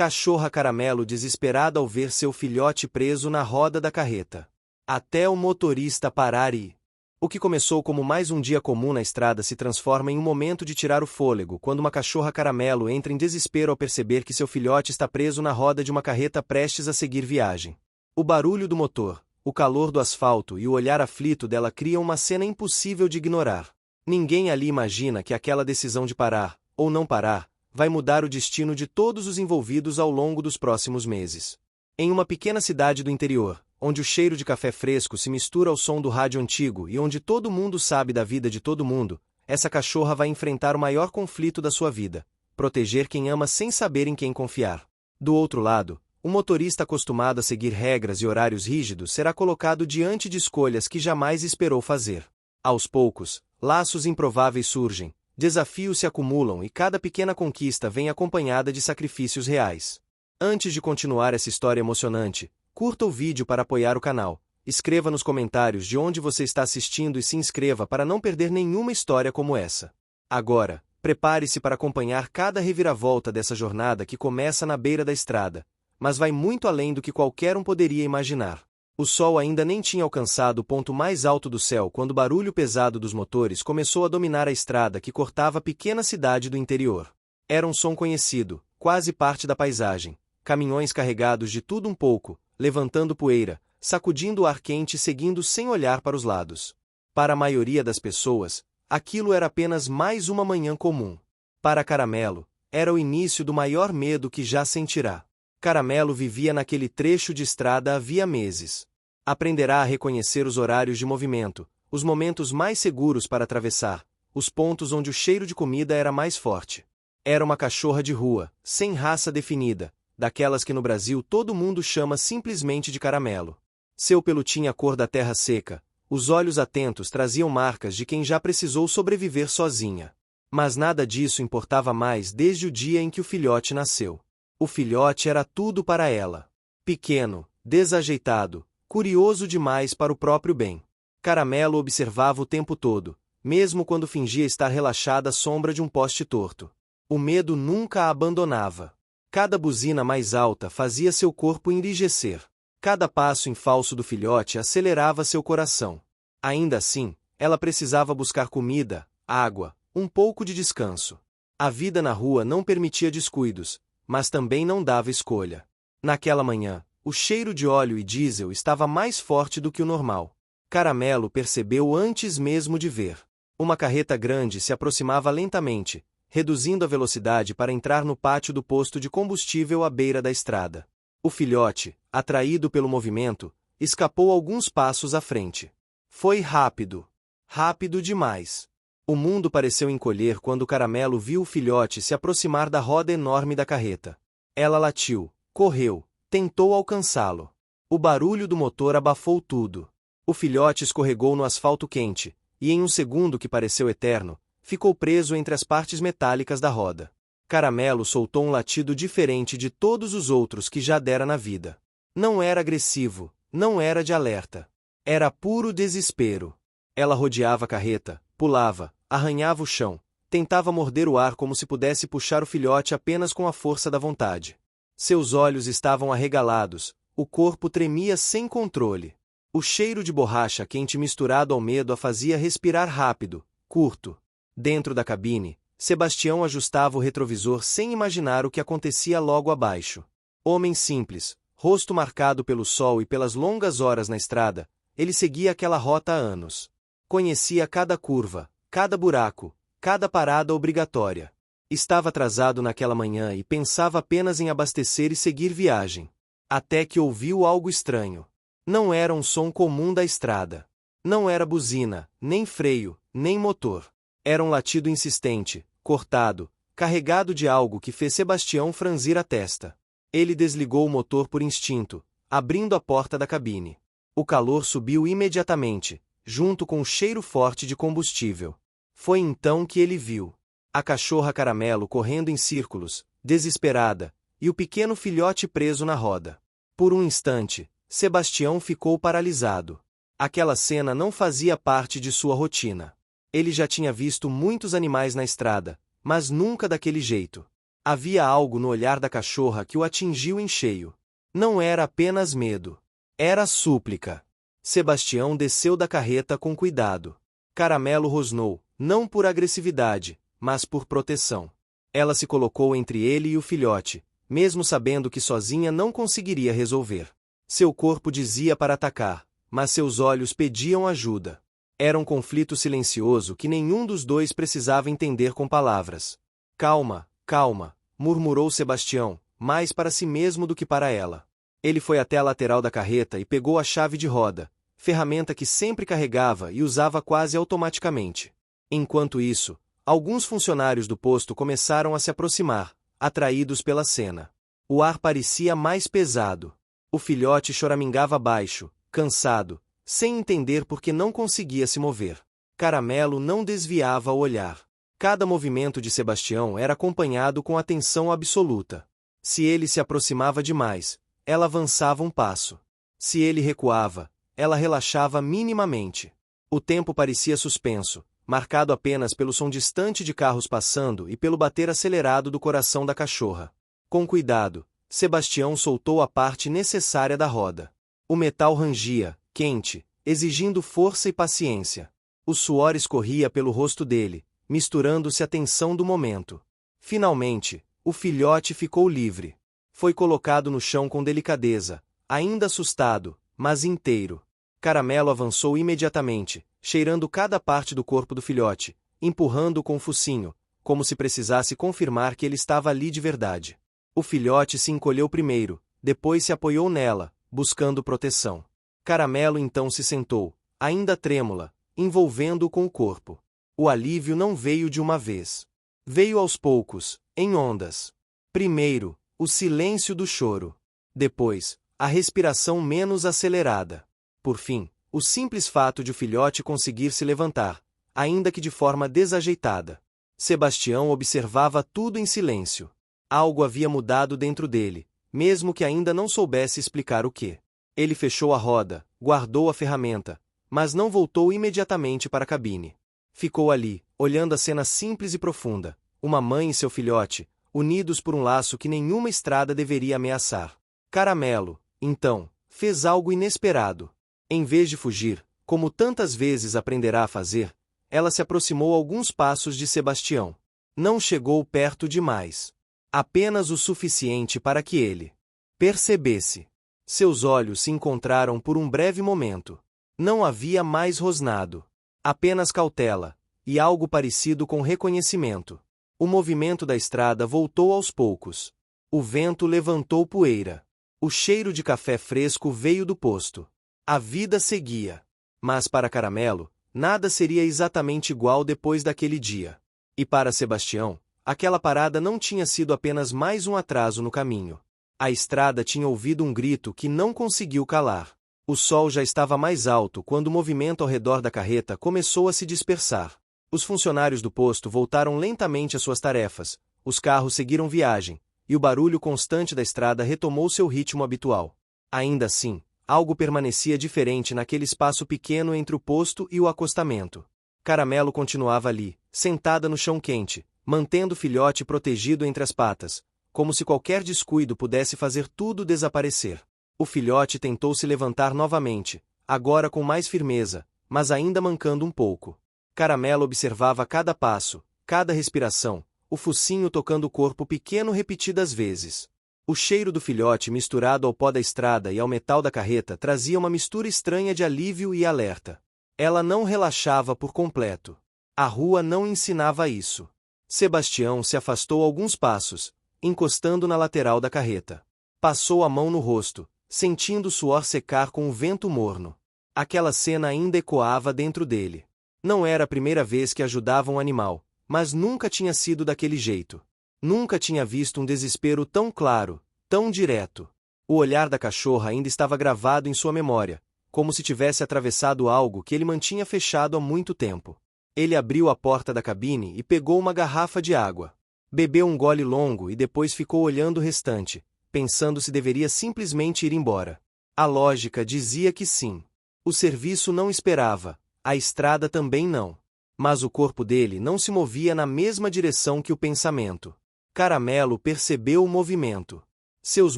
Cachorra Caramelo desesperada ao ver seu filhote preso na roda da carreta. Até o motorista parar e... O que começou como mais um dia comum na estrada se transforma em um momento de tirar o fôlego quando uma cachorra caramelo entra em desespero ao perceber que seu filhote está preso na roda de uma carreta prestes a seguir viagem. O barulho do motor, o calor do asfalto e o olhar aflito dela criam uma cena impossível de ignorar. Ninguém ali imagina que aquela decisão de parar, ou não parar, vai mudar o destino de todos os envolvidos ao longo dos próximos meses. Em uma pequena cidade do interior, onde o cheiro de café fresco se mistura ao som do rádio antigo e onde todo mundo sabe da vida de todo mundo, essa cachorra vai enfrentar o maior conflito da sua vida: proteger quem ama sem saber em quem confiar. Do outro lado, o motorista acostumado a seguir regras e horários rígidos será colocado diante de escolhas que jamais esperou fazer. Aos poucos, laços improváveis surgem, desafios se acumulam e cada pequena conquista vem acompanhada de sacrifícios reais. Antes de continuar essa história emocionante, curta o vídeo para apoiar o canal, escreva nos comentários de onde você está assistindo e se inscreva para não perder nenhuma história como essa. Agora, prepare-se para acompanhar cada reviravolta dessa jornada que começa na beira da estrada, mas vai muito além do que qualquer um poderia imaginar. O sol ainda nem tinha alcançado o ponto mais alto do céu quando o barulho pesado dos motores começou a dominar a estrada que cortava a pequena cidade do interior. Era um som conhecido, quase parte da paisagem. Caminhões carregados de tudo um pouco, levantando poeira, sacudindo o ar quente e seguindo sem olhar para os lados. Para a maioria das pessoas, aquilo era apenas mais uma manhã comum. Para Caramelo, era o início do maior medo que já sentirá. Caramelo vivia naquele trecho de estrada havia meses. Aprenderá a reconhecer os horários de movimento, os momentos mais seguros para atravessar, os pontos onde o cheiro de comida era mais forte. Era uma cachorra de rua, sem raça definida, daquelas que no Brasil todo mundo chama simplesmente de caramelo. Seu pelo tinha a cor da terra seca, os olhos atentos traziam marcas de quem já precisou sobreviver sozinha. Mas nada disso importava mais desde o dia em que o filhote nasceu. O filhote era tudo para ela. Pequeno, desajeitado, curioso demais para o próprio bem. Caramelo observava o tempo todo, mesmo quando fingia estar relaxada à sombra de um poste torto. O medo nunca a abandonava. Cada buzina mais alta fazia seu corpo enrijecer. Cada passo em falso do filhote acelerava seu coração. Ainda assim, ela precisava buscar comida, água, um pouco de descanso. A vida na rua não permitia descuidos, mas também não dava escolha. Naquela manhã, o cheiro de óleo e diesel estava mais forte do que o normal. Caramelo percebeu antes mesmo de ver. Uma carreta grande se aproximava lentamente, reduzindo a velocidade para entrar no pátio do posto de combustível à beira da estrada. O filhote, atraído pelo movimento, escapou alguns passos à frente. Foi rápido. Rápido demais. O mundo pareceu encolher quando Caramelo viu o filhote se aproximar da roda enorme da carreta. Ela latiu, correu, tentou alcançá-lo. O barulho do motor abafou tudo. O filhote escorregou no asfalto quente, e em um segundo que pareceu eterno, ficou preso entre as partes metálicas da roda. Caramelo soltou um latido diferente de todos os outros que já dera na vida. Não era agressivo, não era de alerta. Era puro desespero. Ela rodeava a carreta, pulava, arranhava o chão, tentava morder o ar como se pudesse puxar o filhote apenas com a força da vontade. Seus olhos estavam arregalados, o corpo tremia sem controle. O cheiro de borracha quente misturado ao medo a fazia respirar rápido, curto. Dentro da cabine, Sebastião ajustava o retrovisor sem imaginar o que acontecia logo abaixo. Homem simples, rosto marcado pelo sol e pelas longas horas na estrada, ele seguia aquela rota há anos. Conhecia cada curva, cada buraco, cada parada obrigatória. Estava atrasado naquela manhã e pensava apenas em abastecer e seguir viagem. Até que ouviu algo estranho. Não era um som comum da estrada. Não era buzina, nem freio, nem motor. Era um latido insistente, cortado, carregado de algo que fez Sebastião franzir a testa. Ele desligou o motor por instinto, abrindo a porta da cabine. O calor subiu imediatamente, junto com o cheiro forte de combustível. Foi então que ele viu a cachorra Caramelo correndo em círculos, desesperada, e o pequeno filhote preso na roda. Por um instante, Sebastião ficou paralisado. Aquela cena não fazia parte de sua rotina. Ele já tinha visto muitos animais na estrada, mas nunca daquele jeito. Havia algo no olhar da cachorra que o atingiu em cheio. Não era apenas medo. Era súplica. Sebastião desceu da carreta com cuidado. Caramelo rosnou, não por agressividade, mas por proteção. Ela se colocou entre ele e o filhote, mesmo sabendo que sozinha não conseguiria resolver. Seu corpo dizia para atacar, mas seus olhos pediam ajuda. Era um conflito silencioso que nenhum dos dois precisava entender com palavras. Calma, calma, murmurou Sebastião, mais para si mesmo do que para ela. Ele foi até a lateral da carreta e pegou a chave de roda, ferramenta que sempre carregava e usava quase automaticamente. Enquanto isso, alguns funcionários do posto começaram a se aproximar, atraídos pela cena. O ar parecia mais pesado. O filhote choramingava baixo, cansado, sem entender por que não conseguia se mover. Caramelo não desviava o olhar. Cada movimento de Sebastião era acompanhado com atenção absoluta. Se ele se aproximava demais, ela avançava um passo. Se ele recuava, ela relaxava minimamente. O tempo parecia suspenso, marcado apenas pelo som distante de carros passando e pelo bater acelerado do coração da cachorra. Com cuidado, Sebastião soltou a parte necessária da roda. O metal rangia, quente, exigindo força e paciência. O suor escorria pelo rosto dele, misturando-se à tensão do momento. Finalmente, o filhote ficou livre. Foi colocado no chão com delicadeza, ainda assustado, mas inteiro. Caramelo avançou imediatamente, cheirando cada parte do corpo do filhote, empurrando-o com o focinho, como se precisasse confirmar que ele estava ali de verdade. O filhote se encolheu primeiro, depois se apoiou nela, buscando proteção. Caramelo então se sentou, ainda trêmula, envolvendo-o com o corpo. O alívio não veio de uma vez. Veio aos poucos, em ondas. Primeiro, o silêncio do choro. Depois, a respiração menos acelerada. Por fim, o simples fato de o filhote conseguir se levantar, ainda que de forma desajeitada. Sebastião observava tudo em silêncio. Algo havia mudado dentro dele, mesmo que ainda não soubesse explicar o que. Ele fechou a roda, guardou a ferramenta, mas não voltou imediatamente para a cabine. Ficou ali, olhando a cena simples e profunda, uma mãe e seu filhote, unidos por um laço que nenhuma estrada deveria ameaçar. Caramelo, então, fez algo inesperado. Em vez de fugir, como tantas vezes aprenderá a fazer, ela se aproximou alguns passos de Sebastião. Não chegou perto demais. Apenas o suficiente para que ele percebesse. Seus olhos se encontraram por um breve momento. Não havia mais rosnado. Apenas cautela, e algo parecido com reconhecimento. O movimento da estrada voltou aos poucos. O vento levantou poeira. O cheiro de café fresco veio do posto. A vida seguia. Mas para Caramelo, nada seria exatamente igual depois daquele dia. E para Sebastião, aquela parada não tinha sido apenas mais um atraso no caminho. A estrada tinha ouvido um grito que não conseguiu calar. O sol já estava mais alto quando o movimento ao redor da carreta começou a se dispersar. Os funcionários do posto voltaram lentamente às suas tarefas, os carros seguiram viagem, e o barulho constante da estrada retomou seu ritmo habitual. Ainda assim, algo permanecia diferente naquele espaço pequeno entre o posto e o acostamento. Caramelo continuava ali, sentada no chão quente, mantendo o filhote protegido entre as patas, como se qualquer descuido pudesse fazer tudo desaparecer. O filhote tentou se levantar novamente, agora com mais firmeza, mas ainda mancando um pouco. Caramelo observava cada passo, cada respiração, o focinho tocando o corpo pequeno repetidas vezes. O cheiro do filhote misturado ao pó da estrada e ao metal da carreta trazia uma mistura estranha de alívio e alerta. Ela não relaxava por completo. A rua não ensinava isso. Sebastião se afastou alguns passos, encostando na lateral da carreta. Passou a mão no rosto, sentindo o suor secar com o vento morno. Aquela cena ainda ecoava dentro dele. Não era a primeira vez que ajudava um animal, mas nunca tinha sido daquele jeito. Nunca tinha visto um desespero tão claro, tão direto. O olhar da cachorra ainda estava gravado em sua memória, como se tivesse atravessado algo que ele mantinha fechado há muito tempo. Ele abriu a porta da cabine e pegou uma garrafa de água. Bebeu um gole longo e depois ficou olhando o restante, pensando se deveria simplesmente ir embora. A lógica dizia que sim. O serviço não esperava, a estrada também não. Mas o corpo dele não se movia na mesma direção que o pensamento. Caramelo percebeu o movimento. Seus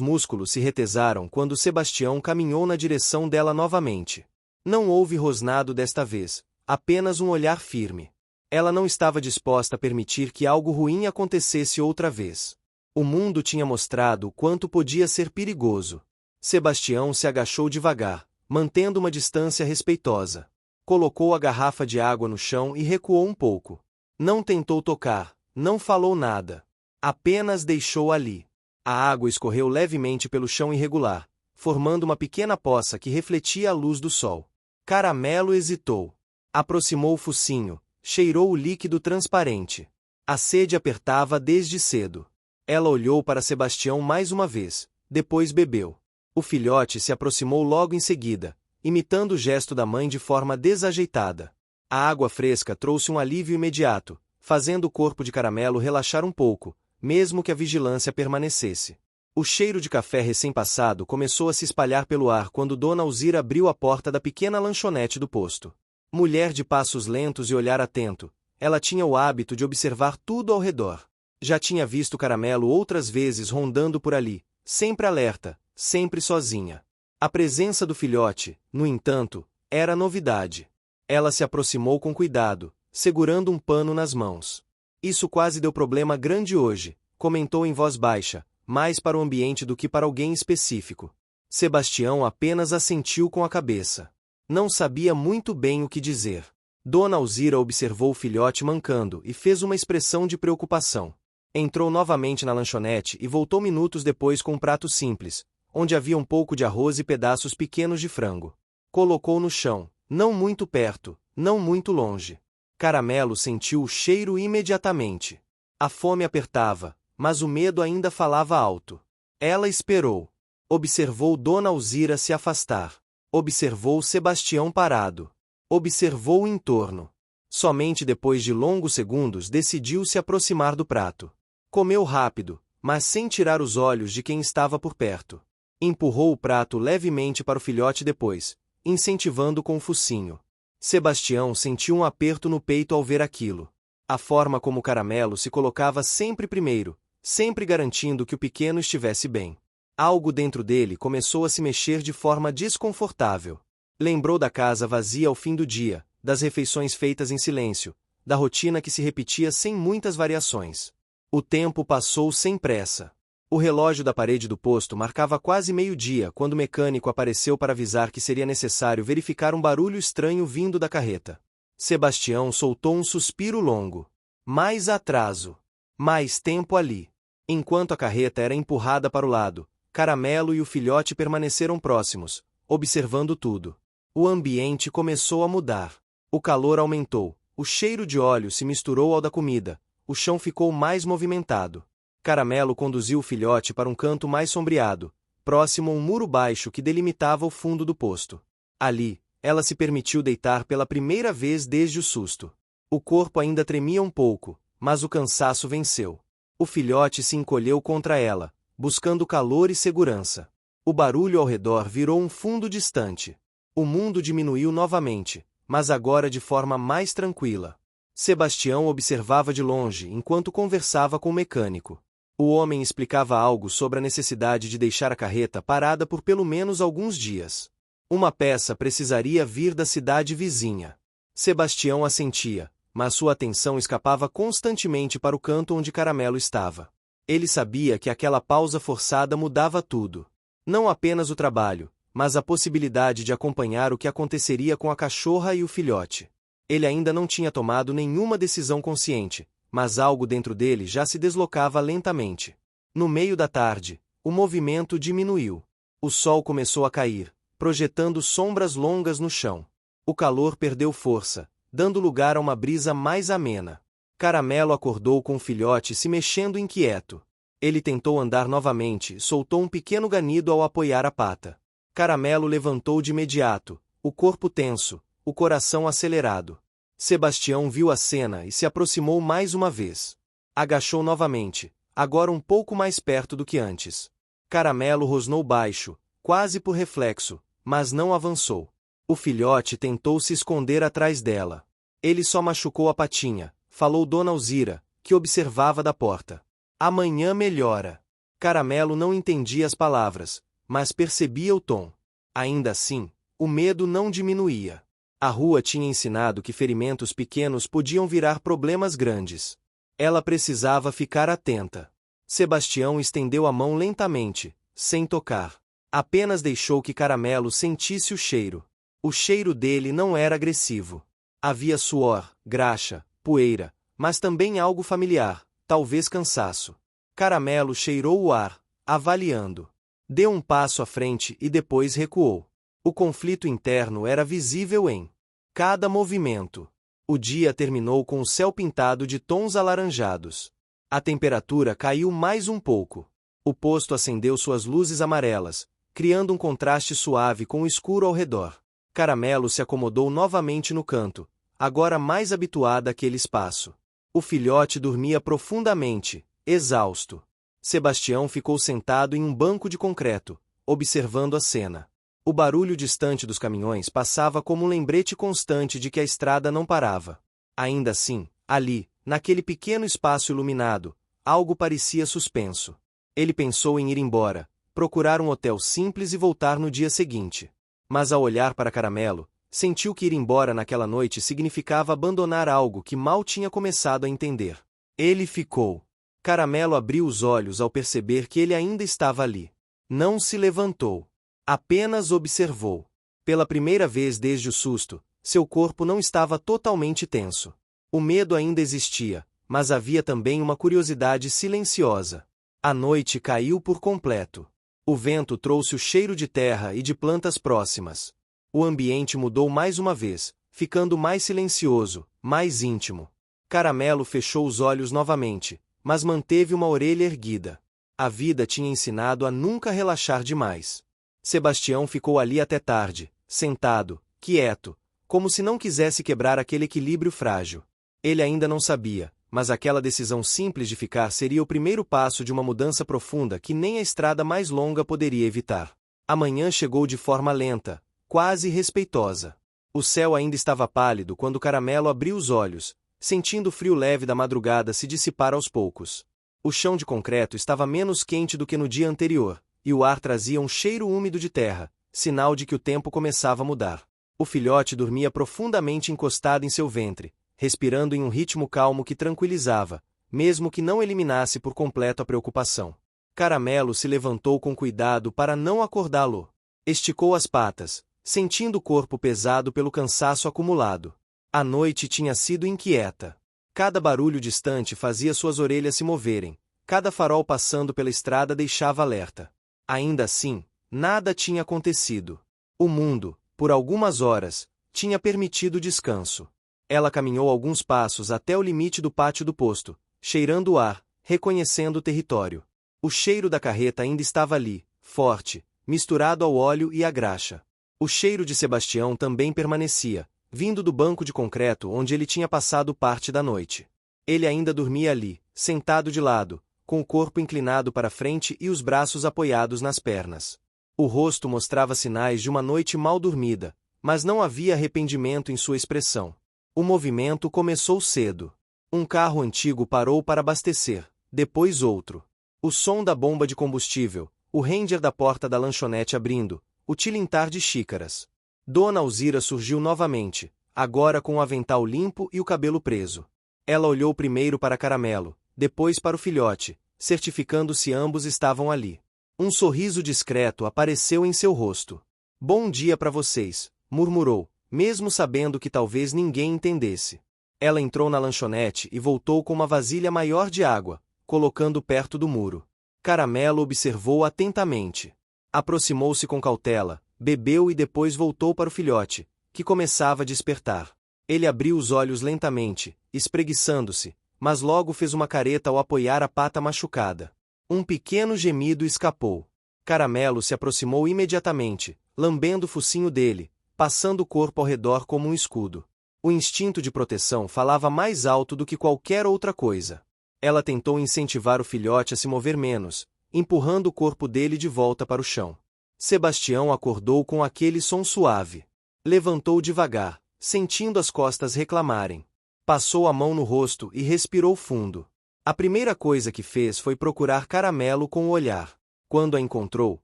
músculos se retesaram quando Sebastião caminhou na direção dela novamente. Não houve rosnado desta vez, apenas um olhar firme. Ela não estava disposta a permitir que algo ruim acontecesse outra vez. O mundo tinha mostrado o quanto podia ser perigoso. Sebastião se agachou devagar, mantendo uma distância respeitosa. Colocou a garrafa de água no chão e recuou um pouco. Não tentou tocar, não falou nada. Apenas deixou ali. A água escorreu levemente pelo chão irregular, formando uma pequena poça que refletia a luz do sol. Caramelo hesitou. Aproximou o focinho, cheirou o líquido transparente. A sede apertava desde cedo. Ela olhou para Sebastião mais uma vez, depois bebeu. O filhote se aproximou logo em seguida, imitando o gesto da mãe de forma desajeitada. A água fresca trouxe um alívio imediato, fazendo o corpo de Caramelo relaxar um pouco, mesmo que a vigilância permanecesse. O cheiro de café recém-passado começou a se espalhar pelo ar quando Dona Alzira abriu a porta da pequena lanchonete do posto. Mulher de passos lentos e olhar atento, ela tinha o hábito de observar tudo ao redor. Já tinha visto Caramelo outras vezes rondando por ali, sempre alerta, sempre sozinha. A presença do filhote, no entanto, era novidade. Ela se aproximou com cuidado, segurando um pano nas mãos. Isso quase deu problema grande hoje, comentou em voz baixa, mais para o ambiente do que para alguém específico. Sebastião apenas assentiu com a cabeça. Não sabia muito bem o que dizer. Dona Alzira observou o filhote mancando e fez uma expressão de preocupação. Entrou novamente na lanchonete e voltou minutos depois com um prato simples, onde havia um pouco de arroz e pedaços pequenos de frango. Colocou no chão, não muito perto, não muito longe. Caramelo sentiu o cheiro imediatamente. A fome apertava, mas o medo ainda falava alto. Ela esperou. Observou Dona Alzira se afastar. Observou Sebastião parado. Observou o entorno. Somente depois de longos segundos decidiu se aproximar do prato. Comeu rápido, mas sem tirar os olhos de quem estava por perto. Empurrou o prato levemente para o filhote depois, incentivando com o focinho. Sebastião sentiu um aperto no peito ao ver aquilo. A forma como o Caramelo se colocava sempre primeiro, sempre garantindo que o pequeno estivesse bem. Algo dentro dele começou a se mexer de forma desconfortável. Lembrou da casa vazia ao fim do dia, das refeições feitas em silêncio, da rotina que se repetia sem muitas variações. O tempo passou sem pressa. O relógio da parede do posto marcava quase meio-dia quando o mecânico apareceu para avisar que seria necessário verificar um barulho estranho vindo da carreta. Sebastião soltou um suspiro longo. Mais atraso. Mais tempo ali. Enquanto a carreta era empurrada para o lado, Caramelo e o filhote permaneceram próximos, observando tudo. O ambiente começou a mudar. O calor aumentou, o cheiro de óleo se misturou ao da comida, o chão ficou mais movimentado. Caramelo conduziu o filhote para um canto mais sombreado, próximo a um muro baixo que delimitava o fundo do posto. Ali, ela se permitiu deitar pela primeira vez desde o susto. O corpo ainda tremia um pouco, mas o cansaço venceu. O filhote se encolheu contra ela, buscando calor e segurança. O barulho ao redor virou um fundo distante. O mundo diminuiu novamente, mas agora de forma mais tranquila. Sebastião observava de longe enquanto conversava com o mecânico. O homem explicava algo sobre a necessidade de deixar a carreta parada por pelo menos alguns dias. Uma peça precisaria vir da cidade vizinha. Sebastião assentia, mas sua atenção escapava constantemente para o canto onde Caramelo estava. Ele sabia que aquela pausa forçada mudava tudo. Não apenas o trabalho, mas a possibilidade de acompanhar o que aconteceria com a cachorra e o filhote. Ele ainda não tinha tomado nenhuma decisão consciente, mas algo dentro dele já se deslocava lentamente. No meio da tarde, o movimento diminuiu. O sol começou a cair, projetando sombras longas no chão. O calor perdeu força, dando lugar a uma brisa mais amena. Caramelo acordou com o filhote se mexendo inquieto. Ele tentou andar novamente e soltou um pequeno ganido ao apoiar a pata. Caramelo levantou de imediato, o corpo tenso, o coração acelerado. Sebastião viu a cena e se aproximou mais uma vez. Agachou novamente, agora um pouco mais perto do que antes. Caramelo rosnou baixo, quase por reflexo, mas não avançou. O filhote tentou se esconder atrás dela. Ele só machucou a patinha, falou Dona Alzira, que observava da porta. Amanhã melhora. Caramelo não entendia as palavras, mas percebia o tom. Ainda assim, o medo não diminuía. A rua tinha ensinado que ferimentos pequenos podiam virar problemas grandes. Ela precisava ficar atenta. Sebastião estendeu a mão lentamente, sem tocar. Apenas deixou que Caramelo sentisse o cheiro. O cheiro dele não era agressivo. Havia suor, graxa, poeira, mas também algo familiar, talvez cansaço. Caramelo cheirou o ar, avaliando. Deu um passo à frente e depois recuou. O conflito interno era visível em cada movimento. O dia terminou com o céu pintado de tons alaranjados. A temperatura caiu mais um pouco. O posto acendeu suas luzes amarelas, criando um contraste suave com o escuro ao redor. Caramelo se acomodou novamente no canto, agora mais habituada àquele espaço. O filhote dormia profundamente, exausto. Sebastião ficou sentado em um banco de concreto, observando a cena. O barulho distante dos caminhões passava como um lembrete constante de que a estrada não parava. Ainda assim, ali, naquele pequeno espaço iluminado, algo parecia suspenso. Ele pensou em ir embora, procurar um hotel simples e voltar no dia seguinte. Mas ao olhar para Caramelo, sentiu que ir embora naquela noite significava abandonar algo que mal tinha começado a entender. Ele ficou. Caramelo abriu os olhos ao perceber que ele ainda estava ali. Não se levantou. Apenas observou. Pela primeira vez desde o susto, seu corpo não estava totalmente tenso. O medo ainda existia, mas havia também uma curiosidade silenciosa. A noite caiu por completo. O vento trouxe o cheiro de terra e de plantas próximas. O ambiente mudou mais uma vez, ficando mais silencioso, mais íntimo. Caramelo fechou os olhos novamente, mas manteve uma orelha erguida. A vida tinha ensinado a nunca relaxar demais. Sebastião ficou ali até tarde, sentado, quieto, como se não quisesse quebrar aquele equilíbrio frágil. Ele ainda não sabia, mas aquela decisão simples de ficar seria o primeiro passo de uma mudança profunda que nem a estrada mais longa poderia evitar. A manhã chegou de forma lenta, quase respeitosa. O céu ainda estava pálido quando Caramelo abriu os olhos, sentindo o frio leve da madrugada se dissipar aos poucos. O chão de concreto estava menos quente do que no dia anterior, e o ar trazia um cheiro úmido de terra, sinal de que o tempo começava a mudar. O filhote dormia profundamente encostado em seu ventre, respirando em um ritmo calmo que tranquilizava, mesmo que não eliminasse por completo a preocupação. Caramelo se levantou com cuidado para não acordá-lo. Esticou as patas, sentindo o corpo pesado pelo cansaço acumulado. A noite tinha sido inquieta. Cada barulho distante fazia suas orelhas se moverem, cada farol passando pela estrada deixava alerta. Ainda assim, nada tinha acontecido. O mundo, por algumas horas, tinha permitido descanso. Ela caminhou alguns passos até o limite do pátio do posto, cheirando o ar, reconhecendo o território. O cheiro da carreta ainda estava ali, forte, misturado ao óleo e à graxa. O cheiro de Sebastião também permanecia, vindo do banco de concreto onde ele tinha passado parte da noite. Ele ainda dormia ali, sentado de lado, com o corpo inclinado para frente e os braços apoiados nas pernas. O rosto mostrava sinais de uma noite mal dormida, mas não havia arrependimento em sua expressão. O movimento começou cedo. Um carro antigo parou para abastecer, depois outro. O som da bomba de combustível, o ranger da porta da lanchonete abrindo, o tilintar de xícaras. Dona Alzira surgiu novamente, agora com o avental limpo e o cabelo preso. Ela olhou primeiro para Caramelo, depois para o filhote, certificando se ambos estavam ali. Um sorriso discreto apareceu em seu rosto. "Bom dia para vocês", murmurou, mesmo sabendo que talvez ninguém entendesse. Ela entrou na lanchonete e voltou com uma vasilha maior de água, colocando perto do muro. Caramelo observou atentamente. Aproximou-se com cautela, bebeu e depois voltou para o filhote, que começava a despertar. Ele abriu os olhos lentamente, espreguiçando-se, mas logo fez uma careta ao apoiar a pata machucada. Um pequeno gemido escapou. Caramelo se aproximou imediatamente, lambendo o focinho dele, passando o corpo ao redor como um escudo. O instinto de proteção falava mais alto do que qualquer outra coisa. Ela tentou incentivar o filhote a se mover menos, empurrando o corpo dele de volta para o chão. Sebastião acordou com aquele som suave. Levantou devagar, sentindo as costas reclamarem. Passou a mão no rosto e respirou fundo. A primeira coisa que fez foi procurar Caramelo com o olhar. Quando a encontrou,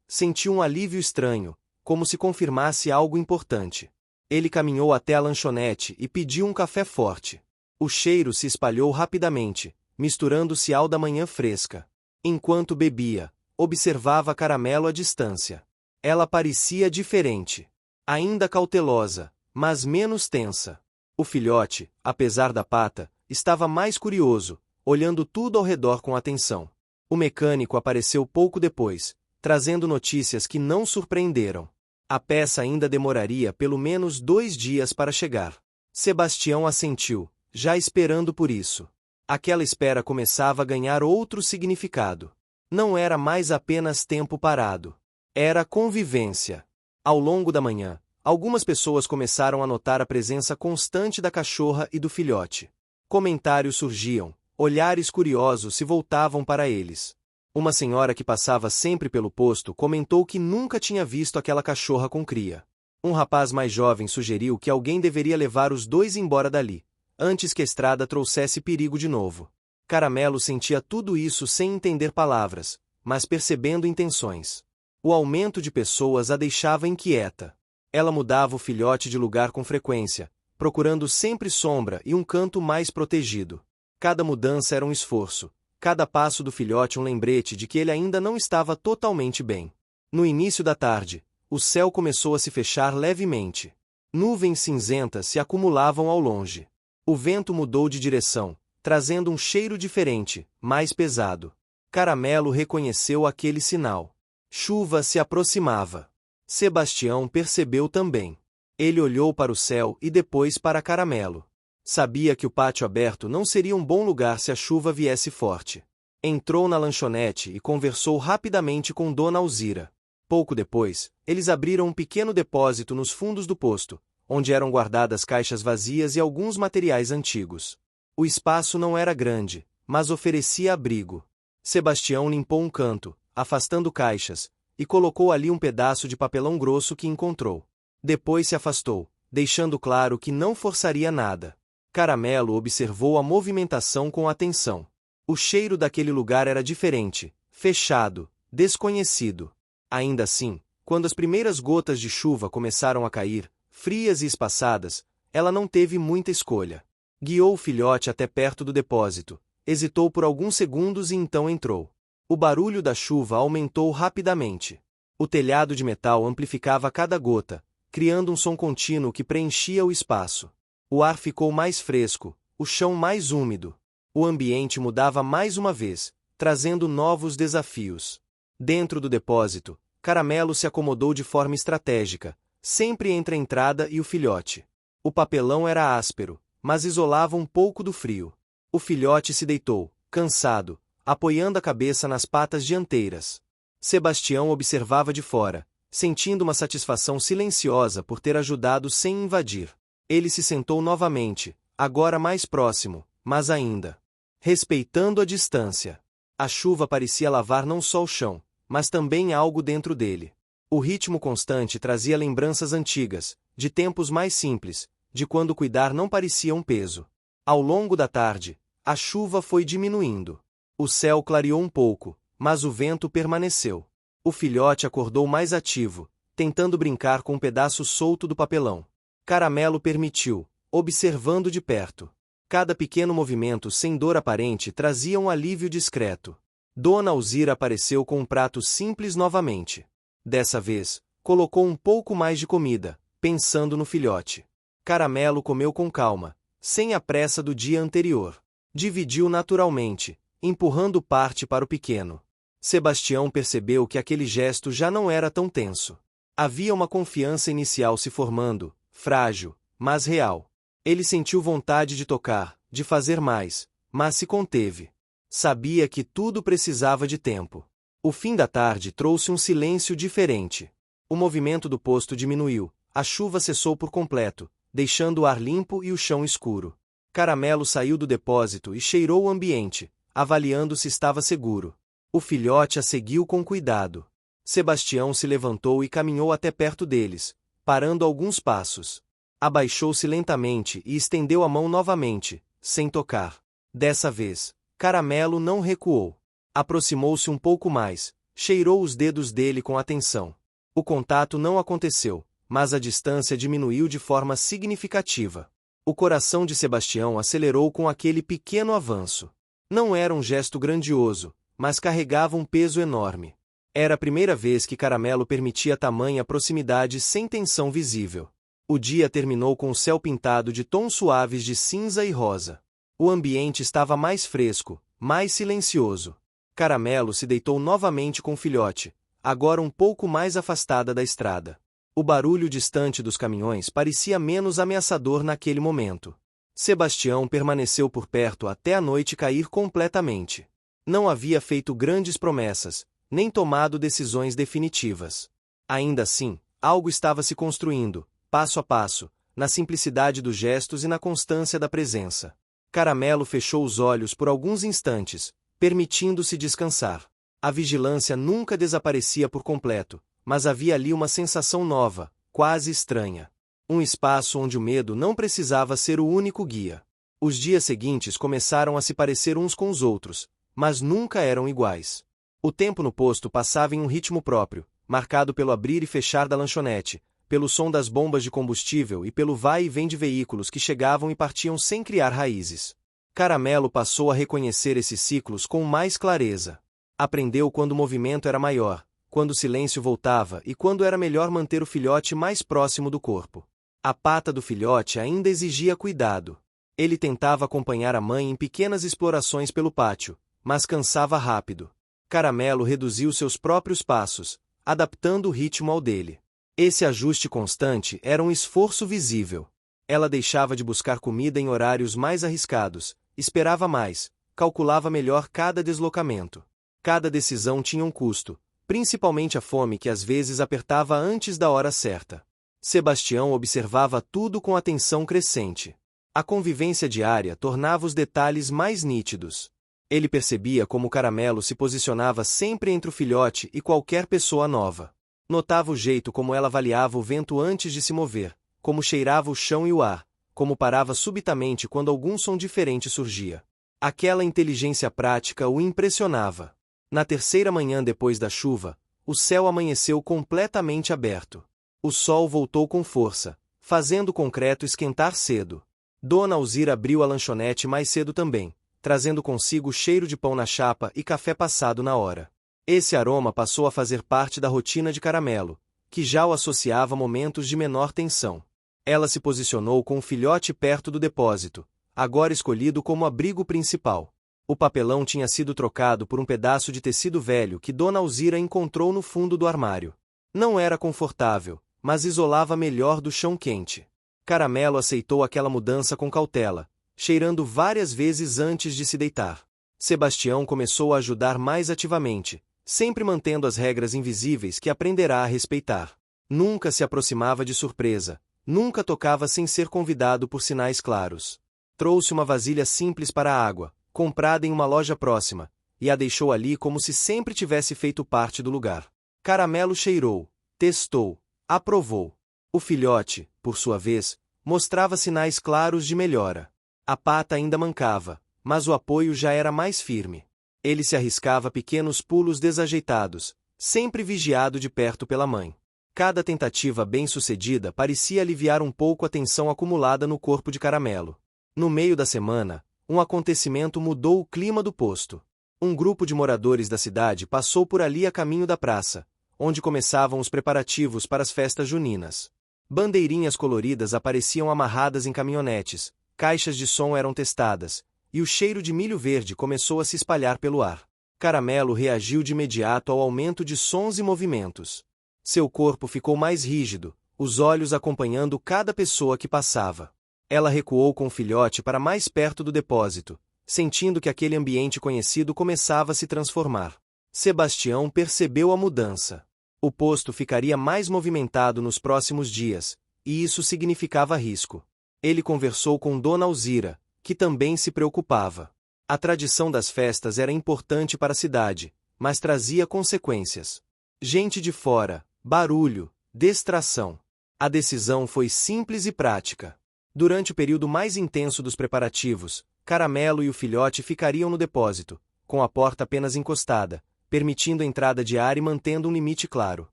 sentiu um alívio estranho, como se confirmasse algo importante. Ele caminhou até a lanchonete e pediu um café forte. O cheiro se espalhou rapidamente, misturando-se ao da manhã fresca. Enquanto bebia, observava Caramelo à distância. Ela parecia diferente. Ainda cautelosa, mas menos tensa. O filhote, apesar da pata, estava mais curioso, olhando tudo ao redor com atenção. O mecânico apareceu pouco depois, trazendo notícias que não surpreenderam. A peça ainda demoraria pelo menos 2 dias para chegar. Sebastião assentiu, já esperando por isso. Aquela espera começava a ganhar outro significado. Não era mais apenas tempo parado. Era convivência. Ao longo da manhã, algumas pessoas começaram a notar a presença constante da cachorra e do filhote. Comentários surgiam, olhares curiosos se voltavam para eles. Uma senhora que passava sempre pelo posto comentou que nunca tinha visto aquela cachorra com cria. Um rapaz mais jovem sugeriu que alguém deveria levar os dois embora dali, antes que a estrada trouxesse perigo de novo. Caramelo sentia tudo isso sem entender palavras, mas percebendo intenções. O aumento de pessoas a deixava inquieta. Ela mudava o filhote de lugar com frequência, procurando sempre sombra e um canto mais protegido. Cada mudança era um esforço, cada passo do filhote um lembrete de que ele ainda não estava totalmente bem. No início da tarde, o céu começou a se fechar levemente. Nuvens cinzentas se acumulavam ao longe. O vento mudou de direção, trazendo um cheiro diferente, mais pesado. Caramelo reconheceu aquele sinal. Chuva se aproximava. Sebastião percebeu também. Ele olhou para o céu e depois para Caramelo. Sabia que o pátio aberto não seria um bom lugar se a chuva viesse forte. Entrou na lanchonete e conversou rapidamente com Dona Alzira. Pouco depois, eles abriram um pequeno depósito nos fundos do posto, onde eram guardadas caixas vazias e alguns materiais antigos. O espaço não era grande, mas oferecia abrigo. Sebastião limpou um canto, afastando caixas, e colocou ali um pedaço de papelão grosso que encontrou. Depois se afastou, deixando claro que não forçaria nada. Caramelo observou a movimentação com atenção. O cheiro daquele lugar era diferente, fechado, desconhecido. Ainda assim, quando as primeiras gotas de chuva começaram a cair, frias e espaçadas, ela não teve muita escolha. Guiou o filhote até perto do depósito, hesitou por alguns segundos e então entrou. O barulho da chuva aumentou rapidamente. O telhado de metal amplificava cada gota, criando um som contínuo que preenchia o espaço. O ar ficou mais fresco, o chão mais úmido. O ambiente mudava mais uma vez, trazendo novos desafios. Dentro do depósito, Caramelo se acomodou de forma estratégica, sempre entre a entrada e o filhote. O papelão era áspero, mas isolava um pouco do frio. O filhote se deitou, cansado, apoiando a cabeça nas patas dianteiras. Sebastião observava de fora, sentindo uma satisfação silenciosa por ter ajudado sem invadir. Ele se sentou novamente, agora mais próximo, mas ainda respeitando a distância. A chuva parecia lavar não só o chão, mas também algo dentro dele. O ritmo constante trazia lembranças antigas, de tempos mais simples, de quando cuidar não parecia um peso. Ao longo da tarde, a chuva foi diminuindo. O céu clareou um pouco, mas o vento permaneceu. O filhote acordou mais ativo, tentando brincar com um pedaço solto do papelão. Caramelo permitiu, observando de perto. Cada pequeno movimento sem dor aparente trazia um alívio discreto. Dona Alzira apareceu com um prato simples novamente. Dessa vez, colocou um pouco mais de comida, pensando no filhote. Caramelo comeu com calma, sem a pressa do dia anterior. Dividiu naturalmente, empurrando parte para o pequeno. Sebastião percebeu que aquele gesto já não era tão tenso. Havia uma confiança inicial se formando, frágil, mas real. Ele sentiu vontade de tocar, de fazer mais, mas se conteve. Sabia que tudo precisava de tempo. O fim da tarde trouxe um silêncio diferente. O movimento do posto diminuiu, a chuva cessou por completo, deixando o ar limpo e o chão escuro. Caramelo saiu do depósito e cheirou o ambiente, avaliando se estava seguro. O filhote a seguiu com cuidado. Sebastião se levantou e caminhou até perto deles, parando alguns passos. Abaixou-se lentamente e estendeu a mão novamente, sem tocar. Dessa vez, Caramelo não recuou. Aproximou-se um pouco mais, cheirou os dedos dele com atenção. O contato não aconteceu, mas a distância diminuiu de forma significativa. O coração de Sebastião acelerou com aquele pequeno avanço. Não era um gesto grandioso, mas carregava um peso enorme. Era a primeira vez que Caramelo permitia tamanha proximidade sem tensão visível. O dia terminou com o céu pintado de tons suaves de cinza e rosa. O ambiente estava mais fresco, mais silencioso. Caramelo se deitou novamente com o filhote, agora um pouco mais afastada da estrada. O barulho distante dos caminhões parecia menos ameaçador naquele momento. Sebastião permaneceu por perto até a noite cair completamente. Não havia feito grandes promessas, nem tomado decisões definitivas. Ainda assim, algo estava se construindo, passo a passo, na simplicidade dos gestos e na constância da presença. Caramelo fechou os olhos por alguns instantes, permitindo-se descansar. A vigilância nunca desaparecia por completo, mas havia ali uma sensação nova, quase estranha. Um espaço onde o medo não precisava ser o único guia. Os dias seguintes começaram a se parecer uns com os outros, mas nunca eram iguais. O tempo no posto passava em um ritmo próprio, marcado pelo abrir e fechar da lanchonete, pelo som das bombas de combustível e pelo vai e vem de veículos que chegavam e partiam sem criar raízes. Caramelo passou a reconhecer esses ciclos com mais clareza. Aprendeu quando o movimento era maior, quando o silêncio voltava e quando era melhor manter o filhote mais próximo do corpo. A pata do filhote ainda exigia cuidado. Ele tentava acompanhar a mãe em pequenas explorações pelo pátio, mas cansava rápido. Caramelo reduziu seus próprios passos, adaptando o ritmo ao dele. Esse ajuste constante era um esforço visível. Ela deixava de buscar comida em horários mais arriscados, esperava mais, calculava melhor cada deslocamento. Cada decisão tinha um custo, principalmente a fome que às vezes apertava antes da hora certa. Sebastião observava tudo com atenção crescente. A convivência diária tornava os detalhes mais nítidos. Ele percebia como o Caramelo se posicionava sempre entre o filhote e qualquer pessoa nova. Notava o jeito como ela avaliava o vento antes de se mover, como cheirava o chão e o ar, como parava subitamente quando algum som diferente surgia. Aquela inteligência prática o impressionava. Na terceira manhã depois da chuva, o céu amanheceu completamente aberto. O sol voltou com força, fazendo o concreto esquentar cedo. Dona Alzira abriu a lanchonete mais cedo também, trazendo consigo o cheiro de pão na chapa e café passado na hora. Esse aroma passou a fazer parte da rotina de Caramelo, que já o associava a momentos de menor tensão. Ela se posicionou com o filhote perto do depósito, agora escolhido como abrigo principal. O papelão tinha sido trocado por um pedaço de tecido velho que Dona Alzira encontrou no fundo do armário. Não era confortável, mas isolava melhor do chão quente. Caramelo aceitou aquela mudança com cautela, cheirando várias vezes antes de se deitar. Sebastião começou a ajudar mais ativamente, sempre mantendo as regras invisíveis que aprenderá a respeitar. Nunca se aproximava de surpresa, nunca tocava sem ser convidado por sinais claros. Trouxe uma vasilha simples para a água, comprada em uma loja próxima, e a deixou ali como se sempre tivesse feito parte do lugar. Caramelo cheirou, testou, aprovou. O filhote, por sua vez, mostrava sinais claros de melhora. A pata ainda mancava, mas o apoio já era mais firme. Ele se arriscava a pequenos pulos desajeitados, sempre vigiado de perto pela mãe. Cada tentativa bem-sucedida parecia aliviar um pouco a tensão acumulada no corpo de Caramelo. No meio da semana, um acontecimento mudou o clima do posto. Um grupo de moradores da cidade passou por ali a caminho da praça, onde começavam os preparativos para as festas juninas. Bandeirinhas coloridas apareciam amarradas em caminhonetes, caixas de som eram testadas, e o cheiro de milho verde começou a se espalhar pelo ar. Caramelo reagiu de imediato ao aumento de sons e movimentos. Seu corpo ficou mais rígido, os olhos acompanhando cada pessoa que passava. Ela recuou com o filhote para mais perto do depósito, sentindo que aquele ambiente conhecido começava a se transformar. Sebastião percebeu a mudança. O posto ficaria mais movimentado nos próximos dias, e isso significava risco. Ele conversou com Dona Alzira, que também se preocupava. A tradição das festas era importante para a cidade, mas trazia consequências. Gente de fora, barulho, distração. A decisão foi simples e prática. Durante o período mais intenso dos preparativos, Caramelo e o filhote ficariam no depósito, com a porta apenas encostada, permitindo a entrada de ar e mantendo um limite claro.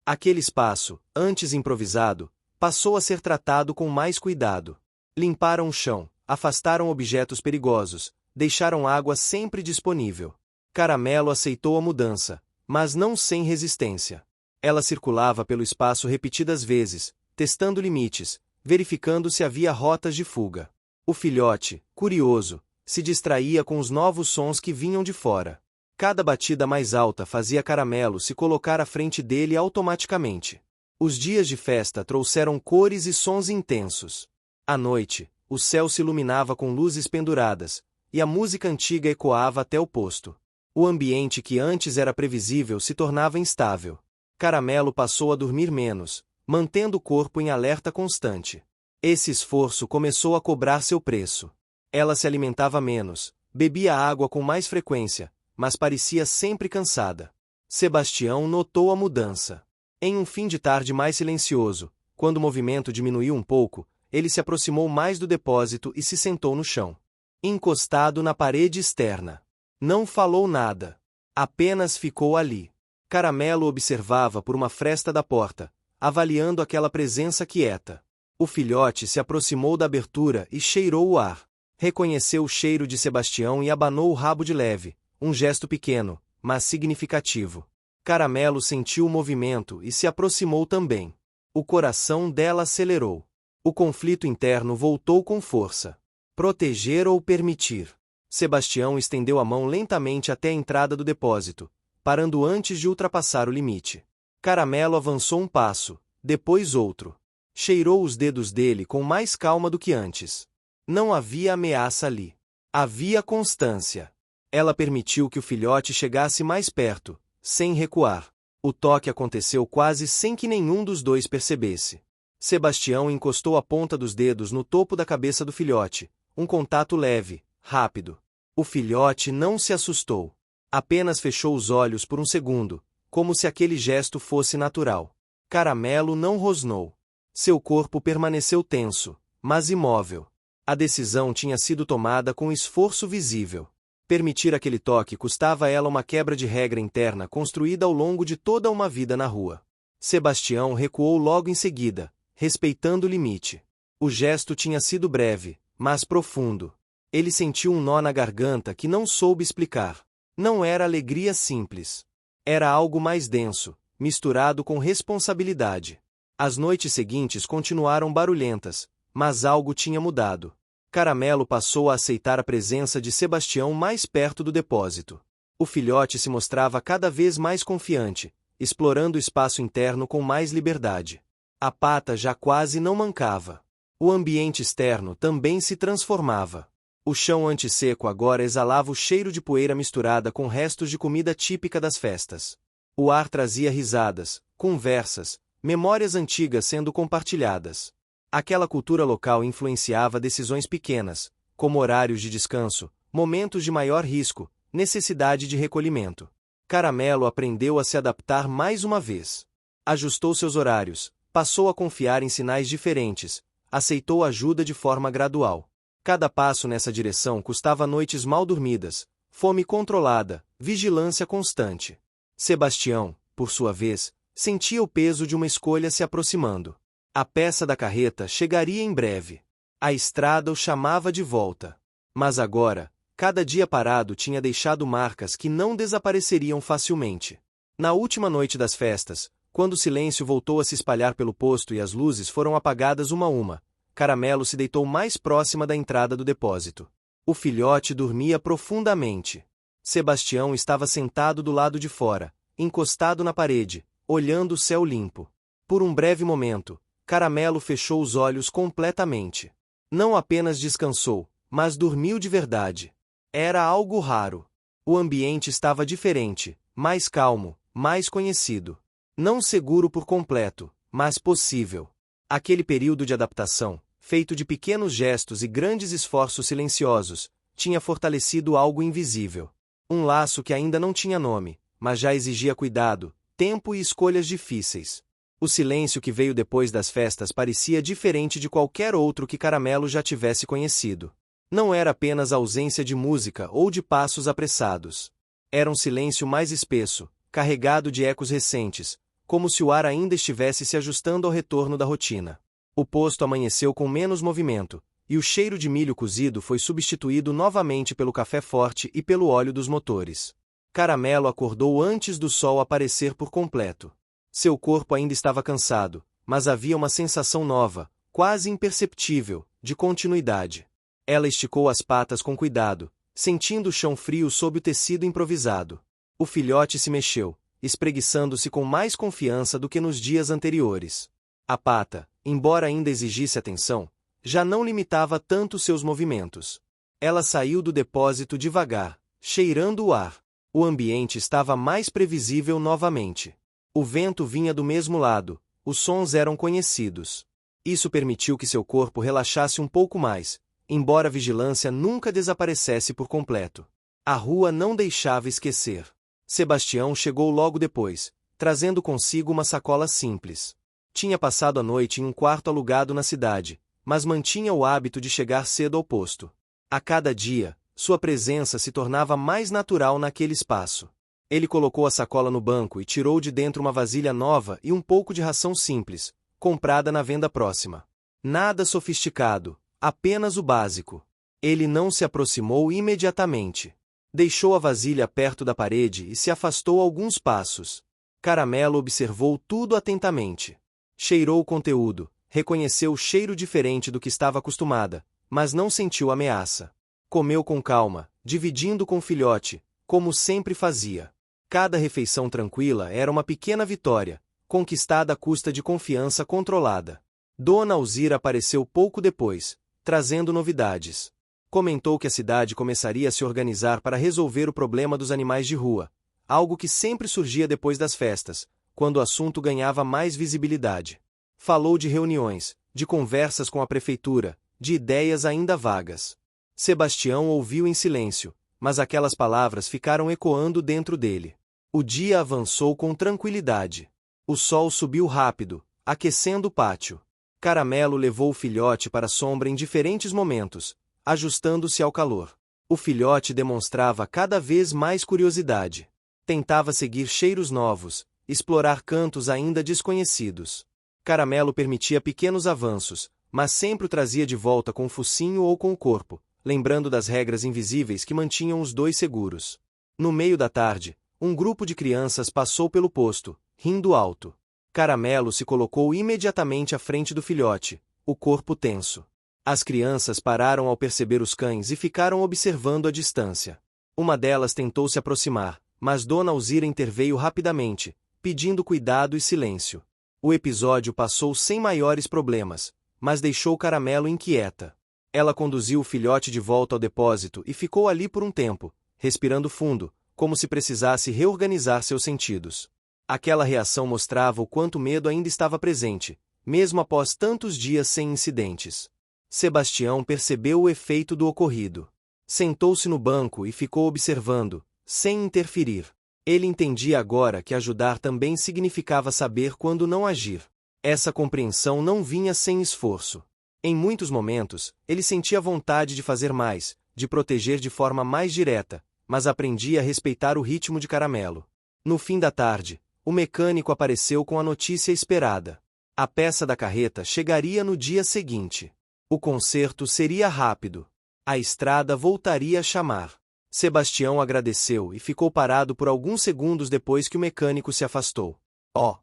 Aquele espaço, antes improvisado, passou a ser tratado com mais cuidado. Limparam o chão, afastaram objetos perigosos, deixaram água sempre disponível. Caramelo aceitou a mudança, mas não sem resistência. Ela circulava pelo espaço repetidas vezes, testando limites, verificando se havia rotas de fuga. O filhote, curioso, se distraía com os novos sons que vinham de fora. Cada batida mais alta fazia Caramelo se colocar à frente dele automaticamente. Os dias de festa trouxeram cores e sons intensos. À noite, o céu se iluminava com luzes penduradas, e a música antiga ecoava até o posto. O ambiente que antes era previsível se tornava instável. Caramelo passou a dormir menos, mantendo o corpo em alerta constante. Esse esforço começou a cobrar seu preço. Ela se alimentava menos, bebia água com mais frequência, mas parecia sempre cansada. Sebastião notou a mudança. Em um fim de tarde mais silencioso, quando o movimento diminuiu um pouco, ele se aproximou mais do depósito e se sentou no chão, encostado na parede externa. Não falou nada. Apenas ficou ali. Caramelo observava por uma fresta da porta, avaliando aquela presença quieta. O filhote se aproximou da abertura e cheirou o ar. Reconheceu o cheiro de Sebastião e abanou o rabo de leve, um gesto pequeno, mas significativo. Caramelo sentiu o movimento e se aproximou também. O coração dela acelerou. O conflito interno voltou com força. Proteger ou permitir? Sebastião estendeu a mão lentamente até a entrada do depósito, parando antes de ultrapassar o limite. Caramelo avançou um passo, depois outro. Cheirou os dedos dele com mais calma do que antes. Não havia ameaça ali. Havia constância. Ela permitiu que o filhote chegasse mais perto, sem recuar. O toque aconteceu quase sem que nenhum dos dois percebesse. Sebastião encostou a ponta dos dedos no topo da cabeça do filhote, um contato leve, rápido. O filhote não se assustou. Apenas fechou os olhos por um segundo, como se aquele gesto fosse natural. Caramelo não rosnou. Seu corpo permaneceu tenso, mas imóvel. A decisão tinha sido tomada com esforço visível. Permitir aquele toque custava a ela uma quebra de regra interna construída ao longo de toda uma vida na rua. Sebastião recuou logo em seguida, respeitando o limite. O gesto tinha sido breve, mas profundo. Ele sentiu um nó na garganta que não soube explicar. Não era alegria simples. Era algo mais denso, misturado com responsabilidade. As noites seguintes continuaram barulhentas, mas algo tinha mudado. Caramelo passou a aceitar a presença de Sebastião mais perto do depósito. O filhote se mostrava cada vez mais confiante, explorando o espaço interno com mais liberdade. A pata já quase não mancava. O ambiente externo também se transformava. O chão antisseco agora exalava o cheiro de poeira misturada com restos de comida típica das festas. O ar trazia risadas, conversas, memórias antigas sendo compartilhadas. Aquela cultura local influenciava decisões pequenas, como horários de descanso, momentos de maior risco, necessidade de recolhimento. Caramelo aprendeu a se adaptar mais uma vez. Ajustou seus horários, passou a confiar em sinais diferentes, aceitou ajuda de forma gradual. Cada passo nessa direção custava noites mal dormidas, fome controlada, vigilância constante. Sebastião, por sua vez, sentia o peso de uma escolha se aproximando. A peça da carreta chegaria em breve. A estrada o chamava de volta. Mas agora, cada dia parado tinha deixado marcas que não desapareceriam facilmente. Na última noite das festas, quando o silêncio voltou a se espalhar pelo posto e as luzes foram apagadas uma a uma, Caramelo se deitou mais próxima da entrada do depósito. O filhote dormia profundamente. Sebastião estava sentado do lado de fora, encostado na parede, olhando o céu limpo. Por um breve momento, Caramelo fechou os olhos completamente. Não apenas descansou, mas dormiu de verdade. Era algo raro. O ambiente estava diferente, mais calmo, mais conhecido. Não seguro por completo, mas possível. Aquele período de adaptação, feito de pequenos gestos e grandes esforços silenciosos, tinha fortalecido algo invisível. Um laço que ainda não tinha nome, mas já exigia cuidado, tempo e escolhas difíceis. O silêncio que veio depois das festas parecia diferente de qualquer outro que Caramelo já tivesse conhecido. Não era apenas ausência de música ou de passos apressados. Era um silêncio mais espesso, carregado de ecos recentes, como se o ar ainda estivesse se ajustando ao retorno da rotina. O posto amanheceu com menos movimento, e o cheiro de milho cozido foi substituído novamente pelo café forte e pelo óleo dos motores. Caramelo acordou antes do sol aparecer por completo. Seu corpo ainda estava cansado, mas havia uma sensação nova, quase imperceptível, de continuidade. Ela esticou as patas com cuidado, sentindo o chão frio sob o tecido improvisado. O filhote se mexeu, espreguiçando-se com mais confiança do que nos dias anteriores. A pata, embora ainda exigisse atenção, já não limitava tanto seus movimentos. Ela saiu do depósito devagar, cheirando o ar. O ambiente estava mais previsível novamente. O vento vinha do mesmo lado, os sons eram conhecidos. Isso permitiu que seu corpo relaxasse um pouco mais, embora a vigilância nunca desaparecesse por completo. A rua não deixava esquecer. Sebastião chegou logo depois, trazendo consigo uma sacola simples. Tinha passado a noite em um quarto alugado na cidade, mas mantinha o hábito de chegar cedo ao posto. A cada dia, sua presença se tornava mais natural naquele espaço. Ele colocou a sacola no banco e tirou de dentro uma vasilha nova e um pouco de ração simples, comprada na venda próxima. Nada sofisticado, apenas o básico. Ele não se aproximou imediatamente. Deixou a vasilha perto da parede e se afastou alguns passos. Caramelo observou tudo atentamente. Cheirou o conteúdo, reconheceu o cheiro diferente do que estava acostumada, mas não sentiu ameaça. Comeu com calma, dividindo com o filhote, como sempre fazia. Cada refeição tranquila era uma pequena vitória, conquistada à custa de confiança controlada. Dona Alzira apareceu pouco depois, trazendo novidades. Comentou que a cidade começaria a se organizar para resolver o problema dos animais de rua, algo que sempre surgia depois das festas, quando o assunto ganhava mais visibilidade. Falou de reuniões, de conversas com a prefeitura, de ideias ainda vagas. Sebastião ouviu em silêncio, mas aquelas palavras ficaram ecoando dentro dele. O dia avançou com tranquilidade. O sol subiu rápido, aquecendo o pátio. Caramelo levou o filhote para a sombra em diferentes momentos, ajustando-se ao calor. O filhote demonstrava cada vez mais curiosidade. Tentava seguir cheiros novos, explorar cantos ainda desconhecidos. Caramelo permitia pequenos avanços, mas sempre o trazia de volta com o focinho ou com o corpo, lembrando das regras invisíveis que mantinham os dois seguros. No meio da tarde, um grupo de crianças passou pelo posto, rindo alto. Caramelo se colocou imediatamente à frente do filhote, o corpo tenso. As crianças pararam ao perceber os cães e ficaram observando à distância. Uma delas tentou se aproximar, mas Dona Alzira interveio rapidamente, pedindo cuidado e silêncio. O episódio passou sem maiores problemas, mas deixou Caramelo inquieta. Ela conduziu o filhote de volta ao depósito e ficou ali por um tempo, respirando fundo, como se precisasse reorganizar seus sentidos. Aquela reação mostrava o quanto medo ainda estava presente, mesmo após tantos dias sem incidentes. Sebastião percebeu o efeito do ocorrido. Sentou-se no banco e ficou observando, sem interferir. Ele entendia agora que ajudar também significava saber quando não agir. Essa compreensão não vinha sem esforço. Em muitos momentos, ele sentia vontade de fazer mais, de proteger de forma mais direta, mas aprendia a respeitar o ritmo de Caramelo. No fim da tarde, o mecânico apareceu com a notícia esperada. A peça da carreta chegaria no dia seguinte. O conserto seria rápido. A estrada voltaria a chamar. Sebastião agradeceu e ficou parado por alguns segundos depois que o mecânico se afastou. Oh!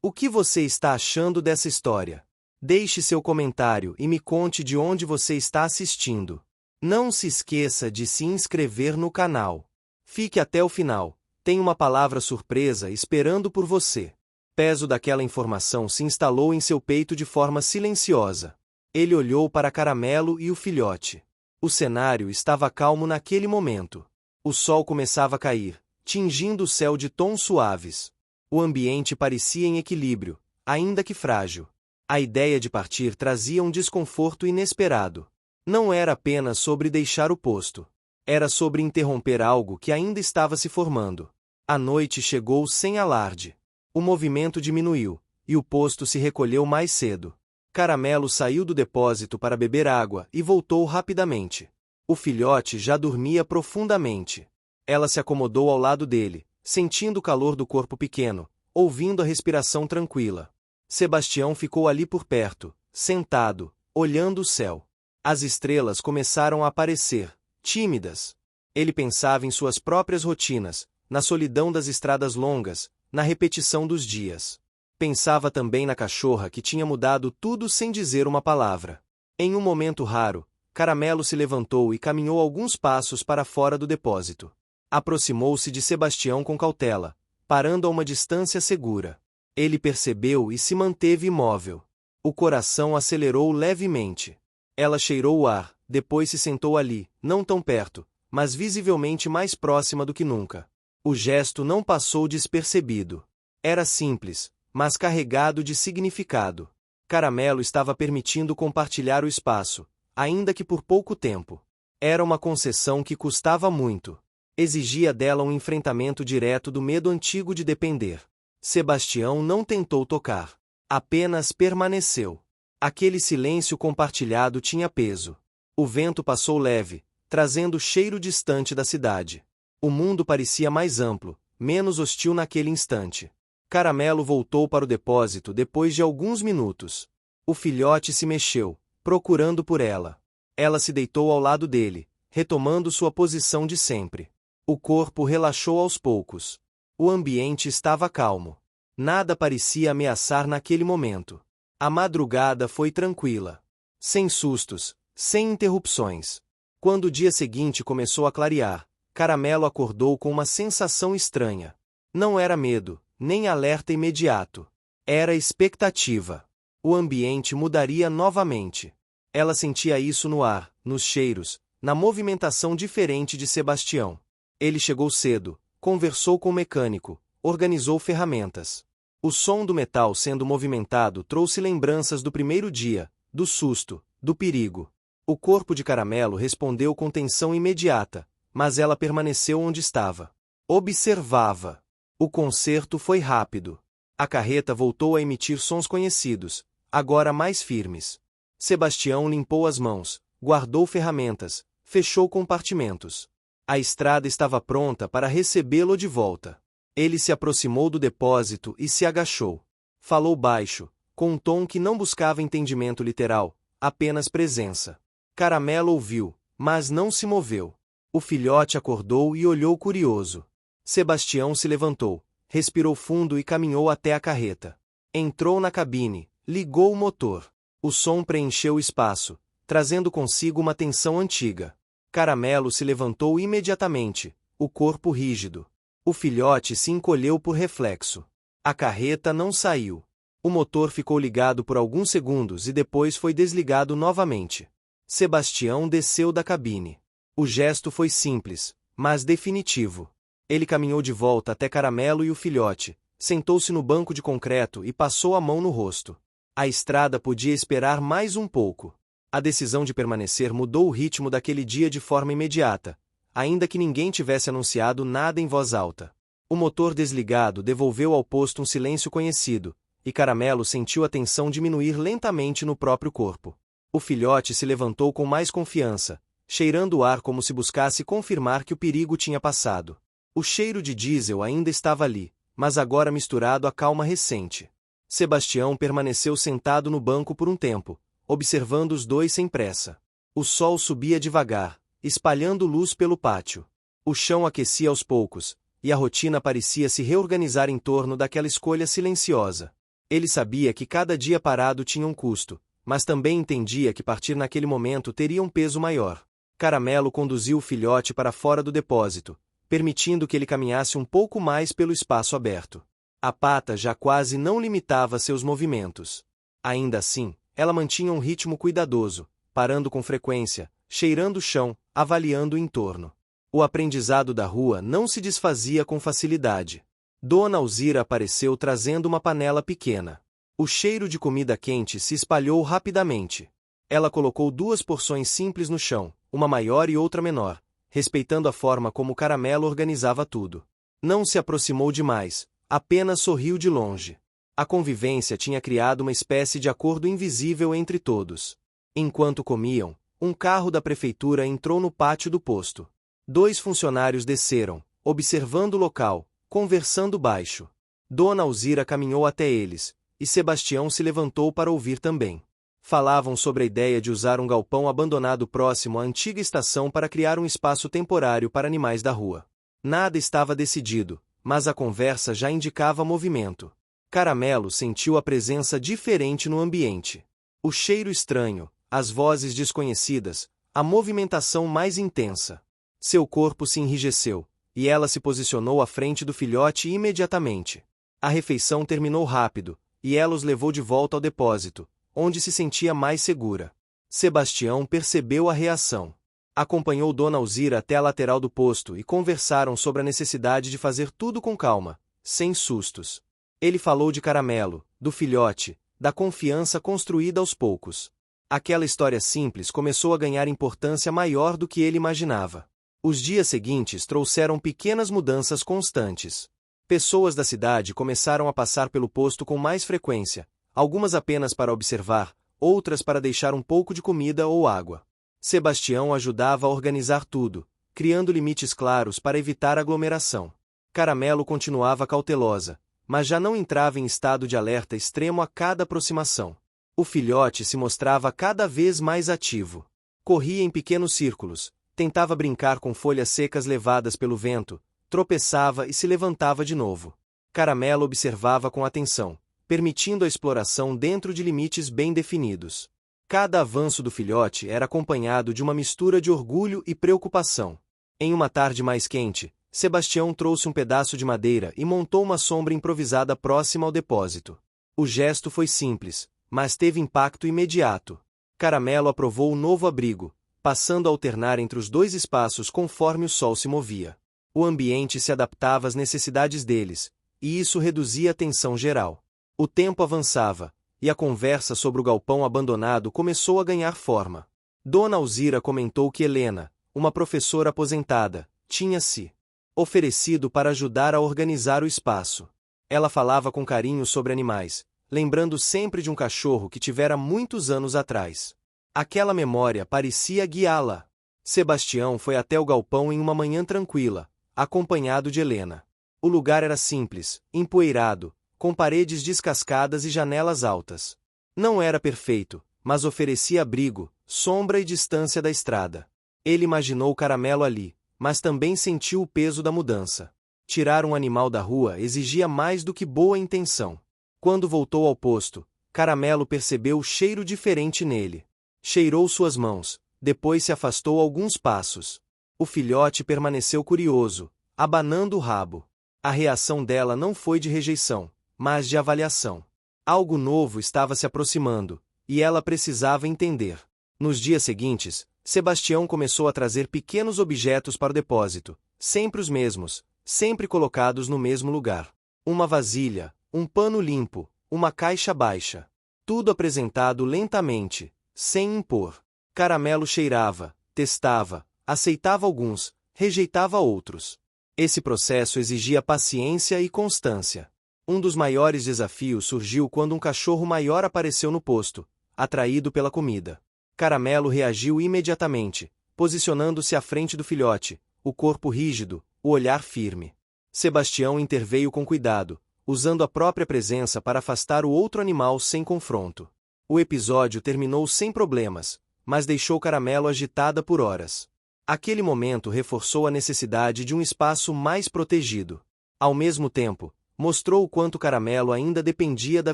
O que você está achando dessa história? Deixe seu comentário e me conte de onde você está assistindo. Não se esqueça de se inscrever no canal. Fique até o final, tem uma palavra surpresa esperando por você. Peso daquela informação se instalou em seu peito de forma silenciosa. Ele olhou para Caramelo e o filhote. O cenário estava calmo naquele momento. O sol começava a cair, tingindo o céu de tons suaves. O ambiente parecia em equilíbrio, ainda que frágil. A ideia de partir trazia um desconforto inesperado. Não era apenas sobre deixar o posto. Era sobre interromper algo que ainda estava se formando. A noite chegou sem alarde. O movimento diminuiu, e o posto se recolheu mais cedo. Caramelo saiu do depósito para beber água e voltou rapidamente. O filhote já dormia profundamente. Ela se acomodou ao lado dele, sentindo o calor do corpo pequeno, ouvindo a respiração tranquila. Sebastião ficou ali por perto, sentado, olhando o céu. As estrelas começaram a aparecer, tímidas. Ele pensava em suas próprias rotinas, na solidão das estradas longas, na repetição dos dias. Pensava também na cachorra que tinha mudado tudo sem dizer uma palavra. Em um momento raro, Caramelo se levantou e caminhou alguns passos para fora do depósito. Aproximou-se de Sebastião com cautela, parando a uma distância segura. Ele percebeu e se manteve imóvel. O coração acelerou levemente. Ela cheirou o ar, depois se sentou ali, não tão perto, mas visivelmente mais próxima do que nunca. O gesto não passou despercebido. Era simples, mas carregado de significado. Caramelo estava permitindo compartilhar o espaço, ainda que por pouco tempo. Era uma concessão que custava muito. Exigia dela um enfrentamento direto do medo antigo de depender. Sebastião não tentou tocar. Apenas permaneceu. Aquele silêncio compartilhado tinha peso. O vento passou leve, trazendo o cheiro distante da cidade. O mundo parecia mais amplo, menos hostil naquele instante. Caramelo voltou para o depósito depois de alguns minutos. O filhote se mexeu, procurando por ela. Ela se deitou ao lado dele, retomando sua posição de sempre. O corpo relaxou aos poucos. O ambiente estava calmo. Nada parecia ameaçar naquele momento. A madrugada foi tranquila. Sem sustos, sem interrupções. Quando o dia seguinte começou a clarear, Caramelo acordou com uma sensação estranha. Não era medo, nem alerta imediato. Era expectativa. O ambiente mudaria novamente. Ela sentia isso no ar, nos cheiros, na movimentação diferente de Sebastião. Ele chegou cedo, conversou com o mecânico, organizou ferramentas. O som do metal sendo movimentado trouxe lembranças do primeiro dia, do susto, do perigo. O corpo de Caramelo respondeu com tensão imediata, mas ela permaneceu onde estava. Observava. O concerto foi rápido. A carreta voltou a emitir sons conhecidos, agora mais firmes. Sebastião limpou as mãos, guardou ferramentas, fechou compartimentos. A estrada estava pronta para recebê-lo de volta. Ele se aproximou do depósito e se agachou. Falou baixo, com um tom que não buscava entendimento literal, apenas presença. Caramelo ouviu, mas não se moveu. O filhote acordou e olhou curioso. Sebastião se levantou, respirou fundo e caminhou até a carreta. Entrou na cabine, ligou o motor. O som preencheu o espaço, trazendo consigo uma tensão antiga. Caramelo se levantou imediatamente, o corpo rígido. O filhote se encolheu por reflexo. A carreta não saiu. O motor ficou ligado por alguns segundos e depois foi desligado novamente. Sebastião desceu da cabine. O gesto foi simples, mas definitivo. Ele caminhou de volta até Caramelo e o filhote, sentou-se no banco de concreto e passou a mão no rosto. A estrada podia esperar mais um pouco. A decisão de permanecer mudou o ritmo daquele dia de forma imediata, ainda que ninguém tivesse anunciado nada em voz alta. O motor desligado devolveu ao posto um silêncio conhecido, e Caramelo sentiu a tensão diminuir lentamente no próprio corpo. O filhote se levantou com mais confiança, cheirando o ar como se buscasse confirmar que o perigo tinha passado. O cheiro de diesel ainda estava ali, mas agora misturado à calma recente. Sebastião permaneceu sentado no banco por um tempo, observando os dois sem pressa. O sol subia devagar, espalhando luz pelo pátio. O chão aquecia aos poucos, e a rotina parecia se reorganizar em torno daquela escolha silenciosa. Ele sabia que cada dia parado tinha um custo, mas também entendia que partir naquele momento teria um peso maior. Caramelo conduziu o filhote para fora do depósito, permitindo que ele caminhasse um pouco mais pelo espaço aberto. A pata já quase não limitava seus movimentos. Ainda assim, ela mantinha um ritmo cuidadoso, parando com frequência, cheirando o chão, avaliando o entorno. O aprendizado da rua não se desfazia com facilidade. Dona Alzira apareceu trazendo uma panela pequena. O cheiro de comida quente se espalhou rapidamente. Ela colocou 2 porções simples no chão, uma maior e outra menor, respeitando a forma como Caramelo organizava tudo. Não se aproximou demais, apenas sorriu de longe. A convivência tinha criado uma espécie de acordo invisível entre todos. Enquanto comiam, Um carro da prefeitura entrou no pátio do posto. 2 funcionários desceram, observando o local, conversando baixo. Dona Alzira caminhou até eles, e Sebastião se levantou para ouvir também. Falavam sobre a ideia de usar um galpão abandonado próximo à antiga estação para criar um espaço temporário para animais da rua. Nada estava decidido, mas a conversa já indicava movimento. Caramelo sentiu a presença diferente no ambiente. O cheiro estranho, as vozes desconhecidas, a movimentação mais intensa. Seu corpo se enrijeceu, e ela se posicionou à frente do filhote imediatamente. A refeição terminou rápido, e ela os levou de volta ao depósito, onde se sentia mais segura. Sebastião percebeu a reação. Acompanhou Dona Alzira até a lateral do posto e conversaram sobre a necessidade de fazer tudo com calma, sem sustos. Ele falou de Caramelo, do filhote, da confiança construída aos poucos. Aquela história simples começou a ganhar importância maior do que ele imaginava. Os dias seguintes trouxeram pequenas mudanças constantes. Pessoas da cidade começaram a passar pelo posto com mais frequência, algumas apenas para observar, outras para deixar um pouco de comida ou água. Sebastião ajudava a organizar tudo, criando limites claros para evitar aglomeração. Caramelo continuava cautelosa, mas já não entrava em estado de alerta extremo a cada aproximação. O filhote se mostrava cada vez mais ativo. Corria em pequenos círculos, tentava brincar com folhas secas levadas pelo vento, tropeçava e se levantava de novo. Caramelo observava com atenção, permitindo a exploração dentro de limites bem definidos. Cada avanço do filhote era acompanhado de uma mistura de orgulho e preocupação. Em uma tarde mais quente, Sebastião trouxe um pedaço de madeira e montou uma sombra improvisada próxima ao depósito. O gesto foi simples, mas teve impacto imediato. Caramelo aprovou o novo abrigo, passando a alternar entre os 2 espaços conforme o sol se movia. O ambiente se adaptava às necessidades deles, e isso reduzia a tensão geral. O tempo avançava, e a conversa sobre o galpão abandonado começou a ganhar forma. Dona Alzira comentou que Helena, uma professora aposentada, tinha se oferecido para ajudar a organizar o espaço. Ela falava com carinho sobre animais, lembrando sempre de um cachorro que tivera muitos anos atrás. Aquela memória parecia guiá-la. Sebastião foi até o galpão em uma manhã tranquila, acompanhado de Helena. O lugar era simples, empoeirado, com paredes descascadas e janelas altas. Não era perfeito, mas oferecia abrigo, sombra e distância da estrada. Ele imaginou Caramelo ali, mas também sentiu o peso da mudança. Tirar um animal da rua exigia mais do que boa intenção. Quando voltou ao posto, Caramelo percebeu o cheiro diferente nele. Cheirou suas mãos, depois se afastou alguns passos. O filhote permaneceu curioso, abanando o rabo. A reação dela não foi de rejeição, mas de avaliação. Algo novo estava se aproximando, e ela precisava entender. Nos dias seguintes, Sebastião começou a trazer pequenos objetos para o depósito, sempre os mesmos, sempre colocados no mesmo lugar. Uma vasilha, um pano limpo, uma caixa baixa. Tudo apresentado lentamente, sem impor. Caramelo cheirava, testava, aceitava alguns, rejeitava outros. Esse processo exigia paciência e constância. Um dos maiores desafios surgiu quando um cachorro maior apareceu no posto, atraído pela comida. Caramelo reagiu imediatamente, posicionando-se à frente do filhote, o corpo rígido, o olhar firme. Sebastião interveio com cuidado, usando a própria presença para afastar o outro animal sem confronto. O episódio terminou sem problemas, mas deixou Caramelo agitada por horas. Aquele momento reforçou a necessidade de um espaço mais protegido. Ao mesmo tempo, mostrou o quanto Caramelo ainda dependia da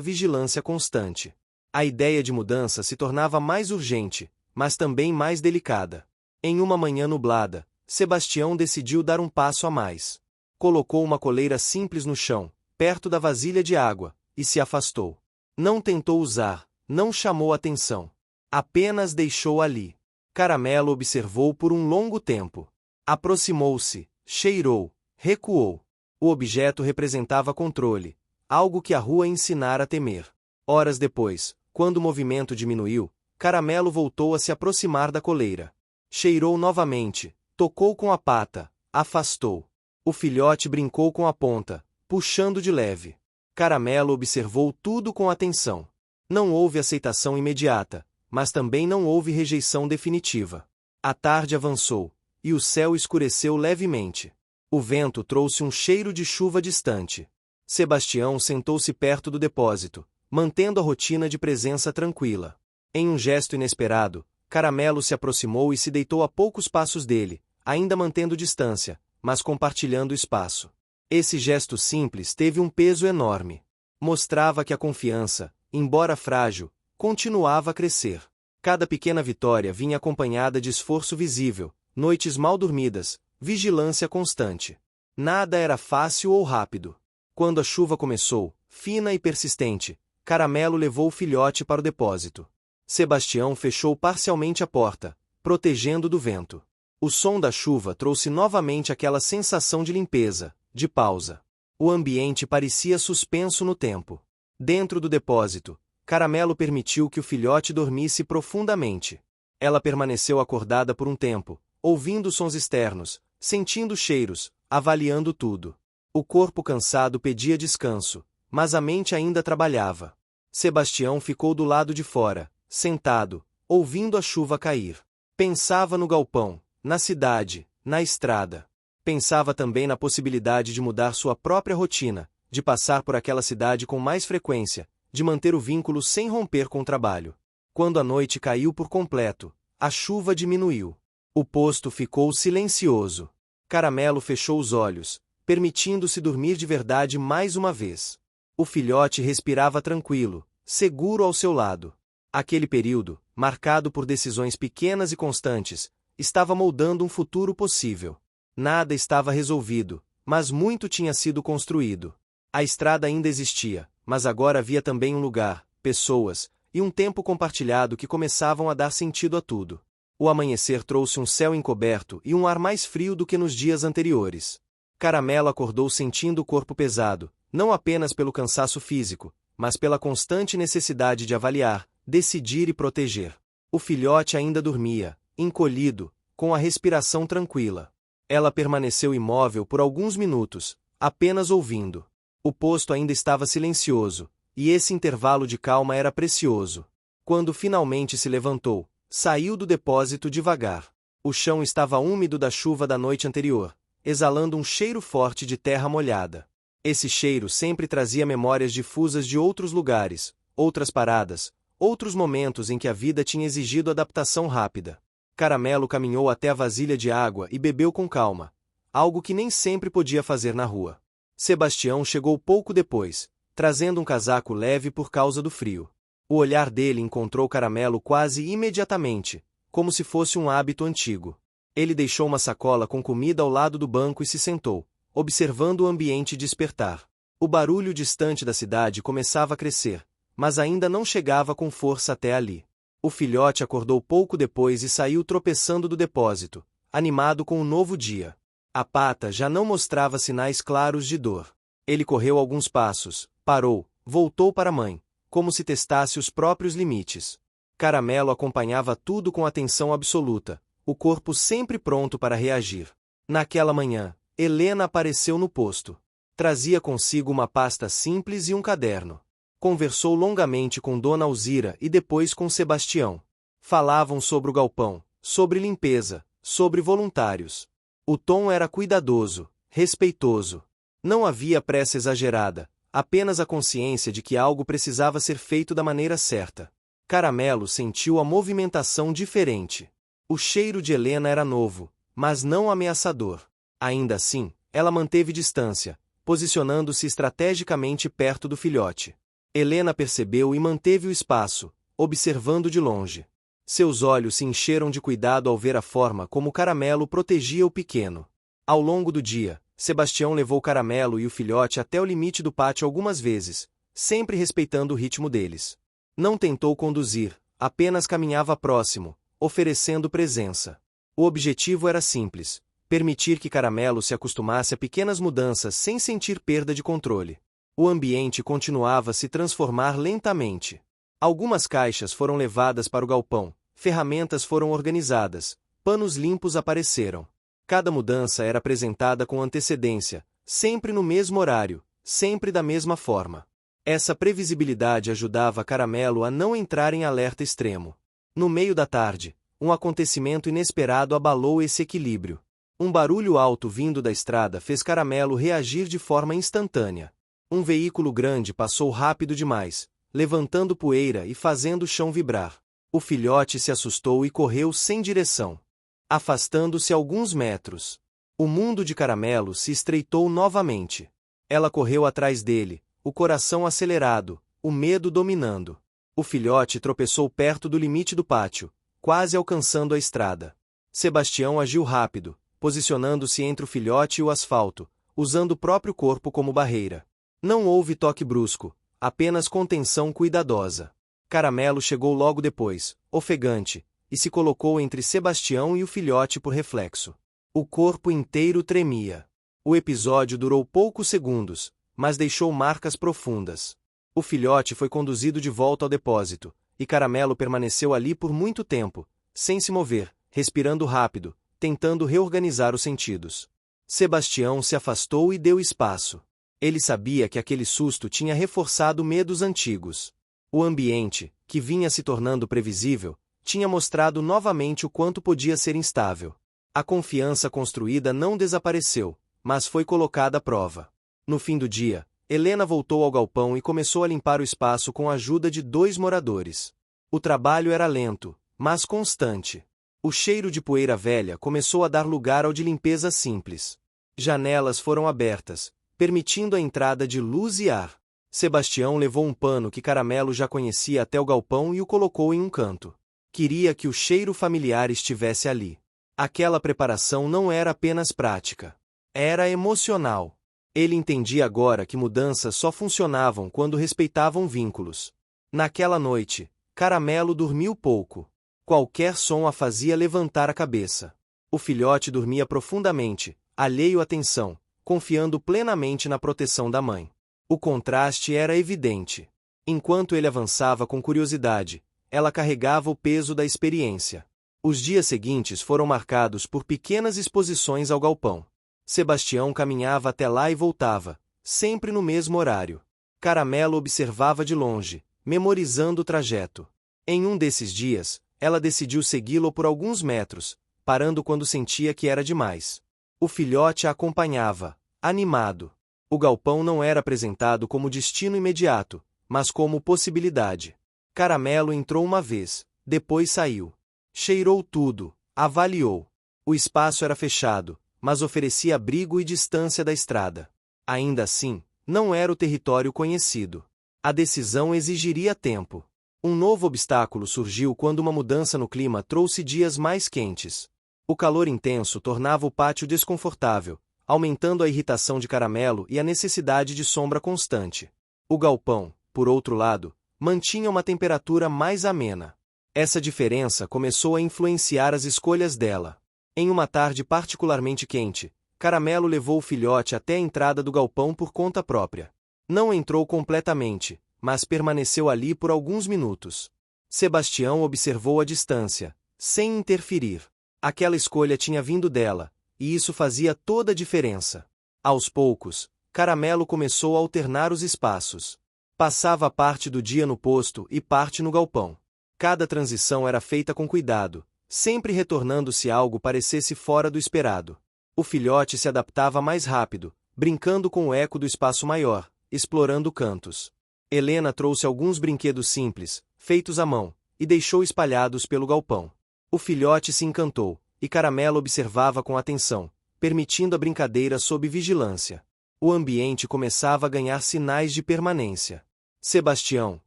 vigilância constante. A ideia de mudança se tornava mais urgente, mas também mais delicada. Em uma manhã nublada, Sebastião decidiu dar um passo a mais. Colocou uma coleira simples no chão, perto da vasilha de água, e se afastou. Não tentou usar, não chamou atenção. Apenas deixou ali. Caramelo observou por um longo tempo. Aproximou-se, cheirou, recuou. O objeto representava controle, algo que a rua ensinara a temer. Horas depois, quando o movimento diminuiu, Caramelo voltou a se aproximar da coleira. Cheirou novamente, tocou com a pata, afastou. O filhote brincou com a ponta, puxando de leve. Caramelo observou tudo com atenção. Não houve aceitação imediata, mas também não houve rejeição definitiva. A tarde avançou, e o céu escureceu levemente. O vento trouxe um cheiro de chuva distante. Sebastião sentou-se perto do depósito, mantendo a rotina de presença tranquila. Em um gesto inesperado, Caramelo se aproximou e se deitou a poucos passos dele, ainda mantendo distância, mas compartilhando espaço. Esse gesto simples teve um peso enorme. Mostrava que a confiança, embora frágil, continuava a crescer. Cada pequena vitória vinha acompanhada de esforço visível, noites mal dormidas, vigilância constante. Nada era fácil ou rápido. Quando a chuva começou, fina e persistente, Caramelo levou o filhote para o depósito. Sebastião fechou parcialmente a porta, protegendo do vento. O som da chuva trouxe novamente aquela sensação de limpeza, de pausa. O ambiente parecia suspenso no tempo. Dentro do depósito, Caramelo permitiu que o filhote dormisse profundamente. Ela permaneceu acordada por um tempo, ouvindo sons externos, sentindo cheiros, avaliando tudo. O corpo cansado pedia descanso, mas a mente ainda trabalhava. Sebastião ficou do lado de fora, sentado, ouvindo a chuva cair. Pensava no galpão, na cidade, na estrada. Pensava também na possibilidade de mudar sua própria rotina, de passar por aquela cidade com mais frequência, de manter o vínculo sem romper com o trabalho. Quando a noite caiu por completo, a chuva diminuiu. O posto ficou silencioso. Caramelo fechou os olhos, permitindo-se dormir de verdade mais uma vez. O filhote respirava tranquilo, seguro ao seu lado. Aquele período, marcado por decisões pequenas e constantes, estava moldando um futuro possível. Nada estava resolvido, mas muito tinha sido construído. A estrada ainda existia, mas agora havia também um lugar, pessoas, e um tempo compartilhado que começavam a dar sentido a tudo. O amanhecer trouxe um céu encoberto e um ar mais frio do que nos dias anteriores. Caramelo acordou sentindo o corpo pesado, não apenas pelo cansaço físico, mas pela constante necessidade de avaliar, decidir e proteger. O filhote ainda dormia, encolhido, com a respiração tranquila. Ela permaneceu imóvel por alguns minutos, apenas ouvindo. O posto ainda estava silencioso, e esse intervalo de calma era precioso. Quando finalmente se levantou, saiu do depósito devagar. O chão estava úmido da chuva da noite anterior, exalando um cheiro forte de terra molhada. Esse cheiro sempre trazia memórias difusas de outros lugares, outras paradas, outros momentos em que a vida tinha exigido adaptação rápida. Caramelo caminhou até a vasilha de água e bebeu com calma, algo que nem sempre podia fazer na rua. Sebastião chegou pouco depois, trazendo um casaco leve por causa do frio. O olhar dele encontrou Caramelo quase imediatamente, como se fosse um hábito antigo. Ele deixou uma sacola com comida ao lado do banco e se sentou, observando o ambiente despertar. O barulho distante da cidade começava a crescer, mas ainda não chegava com força até ali. O filhote acordou pouco depois e saiu tropeçando do depósito, animado com o novo dia. A pata já não mostrava sinais claros de dor. Ele correu alguns passos, parou, voltou para a mãe, como se testasse os próprios limites. Caramelo acompanhava tudo com atenção absoluta, o corpo sempre pronto para reagir. Naquela manhã, Helena apareceu no posto. Trazia consigo uma pasta simples e um caderno. Conversou longamente com Dona Alzira e depois com Sebastião. Falavam sobre o galpão, sobre limpeza, sobre voluntários. O tom era cuidadoso, respeitoso. Não havia pressa exagerada, apenas a consciência de que algo precisava ser feito da maneira certa. Caramelo sentiu a movimentação diferente. O cheiro de Helena era novo, mas não ameaçador. Ainda assim, ela manteve distância, posicionando-se estrategicamente perto do filhote. Helena percebeu e manteve o espaço, observando de longe. Seus olhos se encheram de cuidado ao ver a forma como Caramelo protegia o pequeno. Ao longo do dia, Sebastião levou Caramelo e o filhote até o limite do pátio algumas vezes, sempre respeitando o ritmo deles. Não tentou conduzir, apenas caminhava próximo, oferecendo presença. O objetivo era simples: permitir que Caramelo se acostumasse a pequenas mudanças sem sentir perda de controle. O ambiente continuava a se transformar lentamente. Algumas caixas foram levadas para o galpão, ferramentas foram organizadas, panos limpos apareceram. Cada mudança era apresentada com antecedência, sempre no mesmo horário, sempre da mesma forma. Essa previsibilidade ajudava Caramelo a não entrar em alerta extremo. No meio da tarde, um acontecimento inesperado abalou esse equilíbrio. Um barulho alto vindo da estrada fez Caramelo reagir de forma instantânea. Um veículo grande passou rápido demais, levantando poeira e fazendo o chão vibrar. O filhote se assustou e correu sem direção. Afastando-se alguns metros. O mundo de Caramelo se estreitou novamente. Ela correu atrás dele, o coração acelerado, o medo dominando. O filhote tropeçou perto do limite do pátio, quase alcançando a estrada. Sebastião agiu rápido, posicionando-se entre o filhote e o asfalto, usando o próprio corpo como barreira. Não houve toque brusco, apenas contenção cuidadosa. Caramelo chegou logo depois, ofegante, e se colocou entre Sebastião e o filhote por reflexo. O corpo inteiro tremia. O episódio durou poucos segundos, mas deixou marcas profundas. O filhote foi conduzido de volta ao depósito, e Caramelo permaneceu ali por muito tempo, sem se mover, respirando rápido, tentando reorganizar os sentidos. Sebastião se afastou e deu espaço. Ele sabia que aquele susto tinha reforçado medos antigos. O ambiente, que vinha se tornando previsível, tinha mostrado novamente o quanto podia ser instável. A confiança construída não desapareceu, mas foi colocada à prova. No fim do dia, Helena voltou ao galpão e começou a limpar o espaço com a ajuda de 2 moradores. O trabalho era lento, mas constante. O cheiro de poeira velha começou a dar lugar ao de limpeza simples. Janelas foram abertas, permitindo a entrada de luz e ar. Sebastião levou um pano que Caramelo já conhecia até o galpão e o colocou em um canto. Queria que o cheiro familiar estivesse ali. Aquela preparação não era apenas prática. Era emocional. Ele entendia agora que mudanças só funcionavam quando respeitavam vínculos. Naquela noite, Caramelo dormiu pouco. Qualquer som a fazia levantar a cabeça. O filhote dormia profundamente, alheio à tensão, confiando plenamente na proteção da mãe. O contraste era evidente. Enquanto ele avançava com curiosidade, ela carregava o peso da experiência. Os dias seguintes foram marcados por pequenas exposições ao galpão. Sebastião caminhava até lá e voltava, sempre no mesmo horário. Caramelo observava de longe, memorizando o trajeto. Em um desses dias, ela decidiu segui-lo por alguns metros, parando quando sentia que era demais. O filhote a acompanhava, animado. O galpão não era apresentado como destino imediato, mas como possibilidade. Caramelo entrou uma vez, depois saiu. Cheirou tudo, avaliou. O espaço era fechado, mas oferecia abrigo e distância da estrada. Ainda assim, não era o território conhecido. A decisão exigiria tempo. Um novo obstáculo surgiu quando uma mudança no clima trouxe dias mais quentes. O calor intenso tornava o pátio desconfortável, aumentando a irritação de Caramelo e a necessidade de sombra constante. O galpão, por outro lado, mantinha uma temperatura mais amena. Essa diferença começou a influenciar as escolhas dela. Em uma tarde particularmente quente, Caramelo levou o filhote até a entrada do galpão por conta própria. Não entrou completamente, mas permaneceu ali por alguns minutos. Sebastião observou a distância, sem interferir. Aquela escolha tinha vindo dela, e isso fazia toda a diferença. Aos poucos, Caramelo começou a alternar os espaços. Passava parte do dia no posto e parte no galpão. Cada transição era feita com cuidado, sempre retornando se algo parecesse fora do esperado. O filhote se adaptava mais rápido, brincando com o eco do espaço maior, explorando cantos. Helena trouxe alguns brinquedos simples, feitos à mão, e deixou espalhados pelo galpão. O filhote se encantou, e Caramelo observava com atenção, permitindo a brincadeira sob vigilância. O ambiente começava a ganhar sinais de permanência. Sebastião,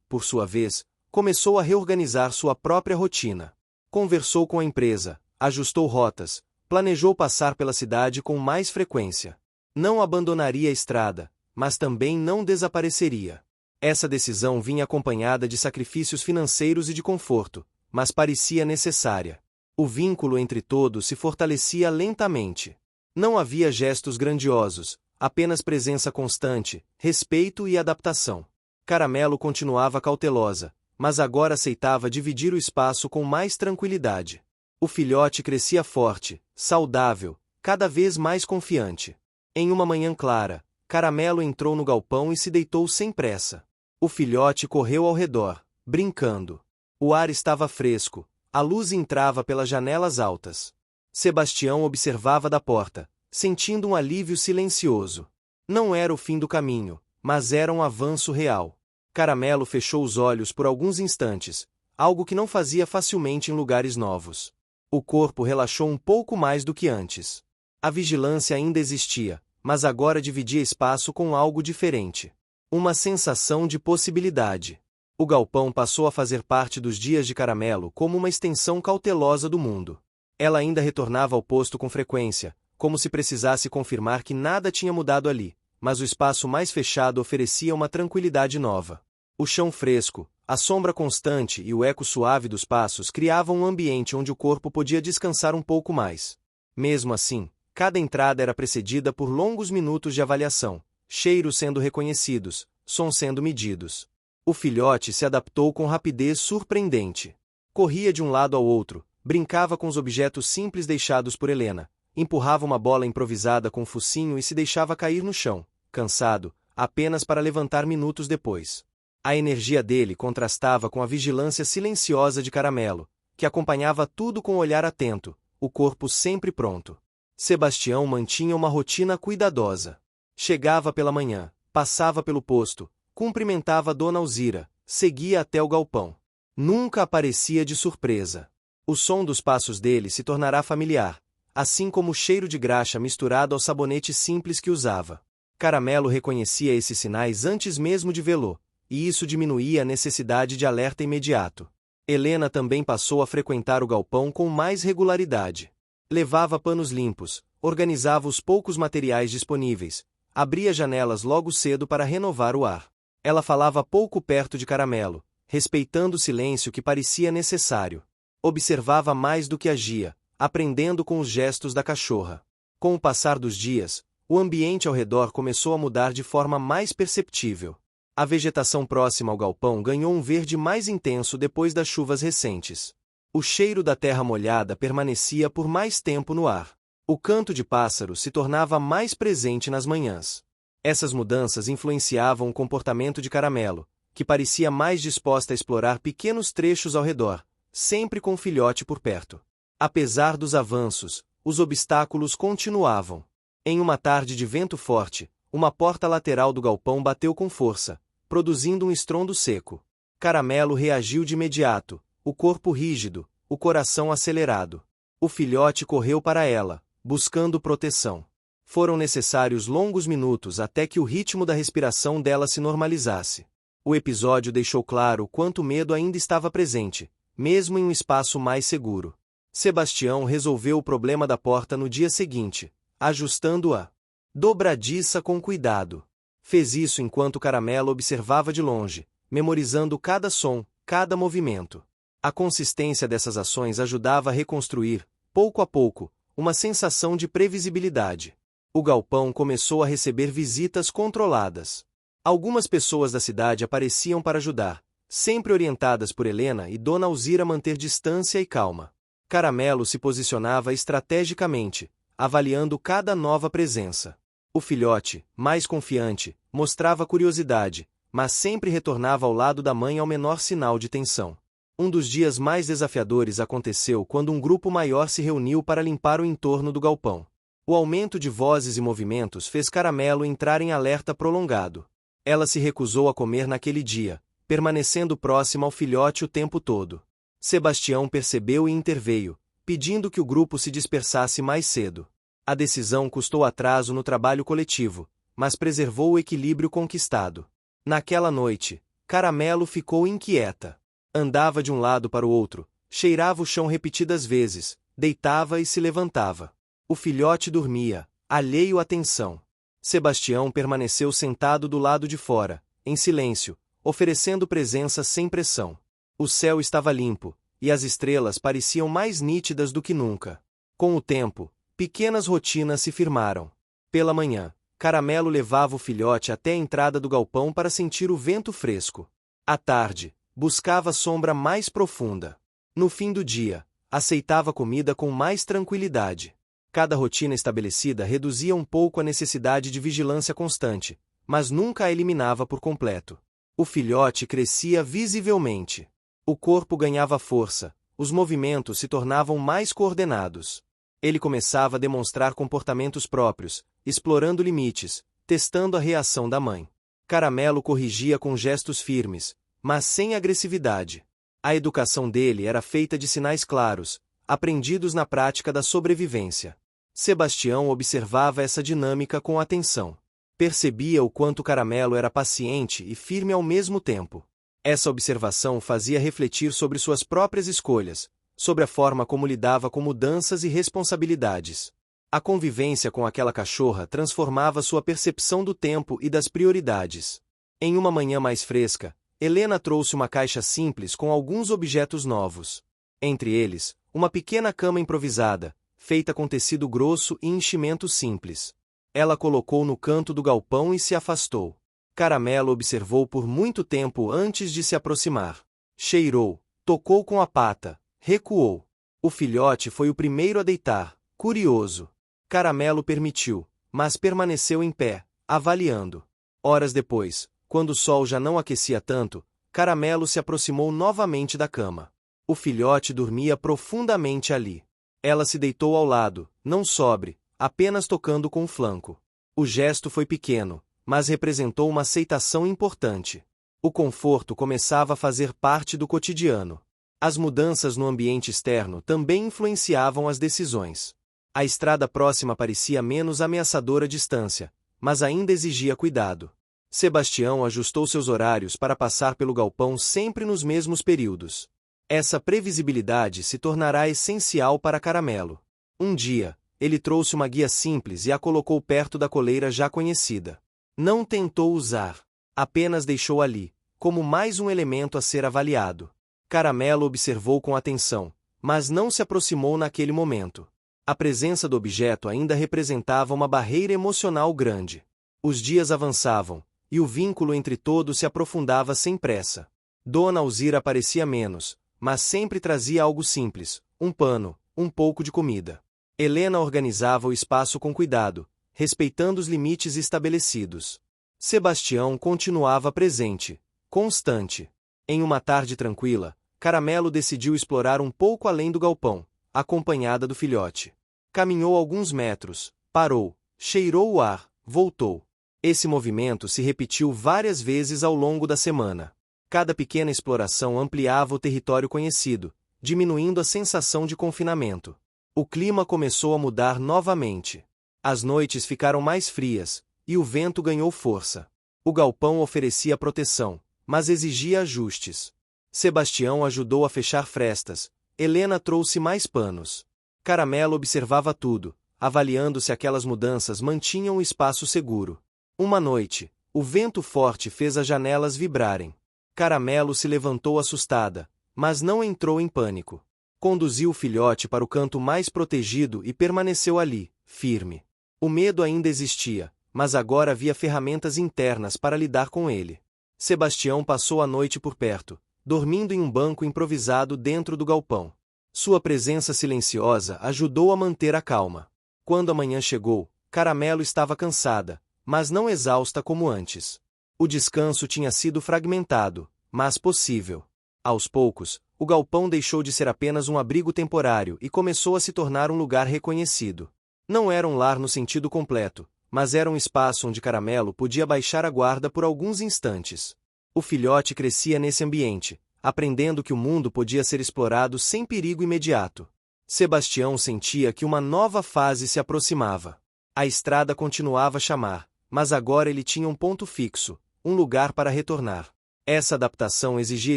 por sua vez, começou a reorganizar sua própria rotina. Conversou com a empresa, ajustou rotas, planejou passar pela cidade com mais frequência. Não abandonaria a estrada, mas também não desapareceria. Essa decisão vinha acompanhada de sacrifícios financeiros e de conforto, mas parecia necessária. O vínculo entre todos se fortalecia lentamente. Não havia gestos grandiosos, apenas presença constante, respeito e adaptação. Caramelo continuava cautelosa, mas agora aceitava dividir o espaço com mais tranquilidade. O filhote crescia forte, saudável, cada vez mais confiante. Em uma manhã clara, Caramelo entrou no galpão e se deitou sem pressa. O filhote correu ao redor, brincando. O ar estava fresco, A luz entrava pelas janelas altas. Sebastião observava da porta, sentindo um alívio silencioso. Não era o fim do caminho, mas era um avanço real. Caramelo fechou os olhos por alguns instantes, algo que não fazia facilmente em lugares novos. O corpo relaxou um pouco mais do que antes. A vigilância ainda existia, mas agora dividia espaço com algo diferente. Uma sensação de possibilidade. O galpão passou a fazer parte dos dias de Caramelo como uma extensão cautelosa do mundo. Ela ainda retornava ao posto com frequência, como se precisasse confirmar que nada tinha mudado ali, mas o espaço mais fechado oferecia uma tranquilidade nova. O chão fresco, a sombra constante e o eco suave dos passos criavam um ambiente onde o corpo podia descansar um pouco mais. Mesmo assim, cada entrada era precedida por longos minutos de avaliação, cheiros sendo reconhecidos, sons sendo medidos. O filhote se adaptou com rapidez surpreendente. Corria de um lado ao outro, brincava com os objetos simples deixados por Helena, empurrava uma bola improvisada com o focinho e se deixava cair no chão, cansado, apenas para levantar minutos depois. A energia dele contrastava com a vigilância silenciosa de Caramelo, que acompanhava tudo com um olhar atento, o corpo sempre pronto. Sebastião mantinha uma rotina cuidadosa. Chegava pela manhã, passava pelo posto, cumprimentava Dona Alzira, seguia até o galpão. Nunca aparecia de surpresa. O som dos passos dele se tornará familiar, assim como o cheiro de graxa misturado ao sabonete simples que usava. Caramelo reconhecia esses sinais antes mesmo de vê-lo, e isso diminuía a necessidade de alerta imediato. Helena também passou a frequentar o galpão com mais regularidade. Levava panos limpos, organizava os poucos materiais disponíveis, abria janelas logo cedo para renovar o ar. Ela falava pouco perto de Caramelo, respeitando o silêncio que parecia necessário. Observava mais do que agia, aprendendo com os gestos da cachorra. Com o passar dos dias, o ambiente ao redor começou a mudar de forma mais perceptível. A vegetação próxima ao galpão ganhou um verde mais intenso depois das chuvas recentes. O cheiro da terra molhada permanecia por mais tempo no ar. O canto de pássaros se tornava mais presente nas manhãs. Essas mudanças influenciavam o comportamento de Caramelo, que parecia mais disposta a explorar pequenos trechos ao redor, sempre com o filhote por perto. Apesar dos avanços, os obstáculos continuavam. Em uma tarde de vento forte, uma porta lateral do galpão bateu com força, produzindo um estrondo seco. Caramelo reagiu de imediato, o corpo rígido, o coração acelerado. O filhote correu para ela, buscando proteção. Foram necessários longos minutos até que o ritmo da respiração dela se normalizasse. O episódio deixou claro quanto medo ainda estava presente, mesmo em um espaço mais seguro. Sebastião resolveu o problema da porta no dia seguinte, ajustando-a dobradiça com cuidado. Fez isso enquanto Caramelo observava de longe, memorizando cada som, cada movimento. A consistência dessas ações ajudava a reconstruir, pouco a pouco, uma sensação de previsibilidade. O galpão começou a receber visitas controladas. Algumas pessoas da cidade apareciam para ajudar, sempre orientadas por Helena e Dona Alzira a manter distância e calma. Caramelo se posicionava estrategicamente, avaliando cada nova presença. O filhote, mais confiante, mostrava curiosidade, mas sempre retornava ao lado da mãe ao menor sinal de tensão. Um dos dias mais desafiadores aconteceu quando um grupo maior se reuniu para limpar o entorno do galpão. O aumento de vozes e movimentos fez Caramelo entrar em alerta prolongado. Ela se recusou a comer naquele dia, permanecendo próxima ao filhote o tempo todo. Sebastião percebeu e interveio, pedindo que o grupo se dispersasse mais cedo. A decisão custou atraso no trabalho coletivo, mas preservou o equilíbrio conquistado. Naquela noite, Caramelo ficou inquieta. Andava de um lado para o outro, cheirava o chão repetidas vezes, deitava e se levantava. O filhote dormia, alheio à tensão. Sebastião permaneceu sentado do lado de fora, em silêncio, oferecendo presença sem pressão. O céu estava limpo, e as estrelas pareciam mais nítidas do que nunca. Com o tempo, pequenas rotinas se firmaram. Pela manhã, Caramelo levava o filhote até a entrada do galpão para sentir o vento fresco. À tarde, buscava a sombra mais profunda. No fim do dia, aceitava a comida com mais tranquilidade. Cada rotina estabelecida reduzia um pouco a necessidade de vigilância constante, mas nunca a eliminava por completo. O filhote crescia visivelmente. O corpo ganhava força, os movimentos se tornavam mais coordenados. Ele começava a demonstrar comportamentos próprios, explorando limites, testando a reação da mãe. Caramelo corrigia com gestos firmes, mas sem agressividade. A educação dele era feita de sinais claros, aprendidos na prática da sobrevivência. Sebastião observava essa dinâmica com atenção. Percebia o quanto Caramelo era paciente e firme ao mesmo tempo. Essa observação fazia refletir sobre suas próprias escolhas, sobre a forma como lidava com mudanças e responsabilidades. A convivência com aquela cachorra transformava sua percepção do tempo e das prioridades. Em uma manhã mais fresca, Helena trouxe uma caixa simples com alguns objetos novos. Entre eles, uma pequena cama improvisada, feita com tecido grosso e enchimento simples. Ela colocou no canto do galpão e se afastou. Caramelo observou por muito tempo antes de se aproximar. Cheirou, tocou com a pata, recuou. O filhote foi o primeiro a deitar, curioso. Caramelo permitiu, mas permaneceu em pé, avaliando. Horas depois, quando o sol já não aquecia tanto, Caramelo se aproximou novamente da cama. O filhote dormia profundamente ali. Ela se deitou ao lado, não sobre, apenas tocando com o flanco. O gesto foi pequeno, mas representou uma aceitação importante. O conforto começava a fazer parte do cotidiano. As mudanças no ambiente externo também influenciavam as decisões. A estrada próxima parecia menos ameaçadora à distância, mas ainda exigia cuidado. Sebastião ajustou seus horários para passar pelo galpão sempre nos mesmos períodos. Essa previsibilidade se tornará essencial para Caramelo. Um dia, ele trouxe uma guia simples e a colocou perto da coleira já conhecida. Não tentou usar, apenas deixou ali, como mais um elemento a ser avaliado. Caramelo observou com atenção, mas não se aproximou naquele momento. A presença do objeto ainda representava uma barreira emocional grande. Os dias avançavam, e o vínculo entre todos se aprofundava sem pressa. Dona Alzira aparecia menos, mas sempre trazia algo simples, um pano, um pouco de comida. Helena organizava o espaço com cuidado, respeitando os limites estabelecidos. Sebastião continuava presente, constante. Em uma tarde tranquila, Caramelo decidiu explorar um pouco além do galpão, acompanhada do filhote. Caminhou alguns metros, parou, cheirou o ar, voltou. Esse movimento se repetiu várias vezes ao longo da semana. Cada pequena exploração ampliava o território conhecido, diminuindo a sensação de confinamento. O clima começou a mudar novamente. As noites ficaram mais frias, e o vento ganhou força. O galpão oferecia proteção, mas exigia ajustes. Sebastião ajudou a fechar frestas. Helena trouxe mais panos. Caramelo observava tudo, avaliando se aquelas mudanças mantinham o espaço seguro. Uma noite, o vento forte fez as janelas vibrarem. Caramelo se levantou assustada, mas não entrou em pânico. Conduziu o filhote para o canto mais protegido e permaneceu ali, firme. O medo ainda existia, mas agora havia ferramentas internas para lidar com ele. Sebastião passou a noite por perto, dormindo em um banco improvisado dentro do galpão. Sua presença silenciosa ajudou a manter a calma. Quando a manhã chegou, Caramelo estava cansada, mas não exausta como antes. O descanso tinha sido fragmentado, mas possível. Aos poucos, o galpão deixou de ser apenas um abrigo temporário e começou a se tornar um lugar reconhecido. Não era um lar no sentido completo, mas era um espaço onde Caramelo podia baixar a guarda por alguns instantes. O filhote crescia nesse ambiente, aprendendo que o mundo podia ser explorado sem perigo imediato. Sebastião sentia que uma nova fase se aproximava. A estrada continuava a chamar, mas agora ele tinha um ponto fixo, um lugar para retornar. Essa adaptação exigia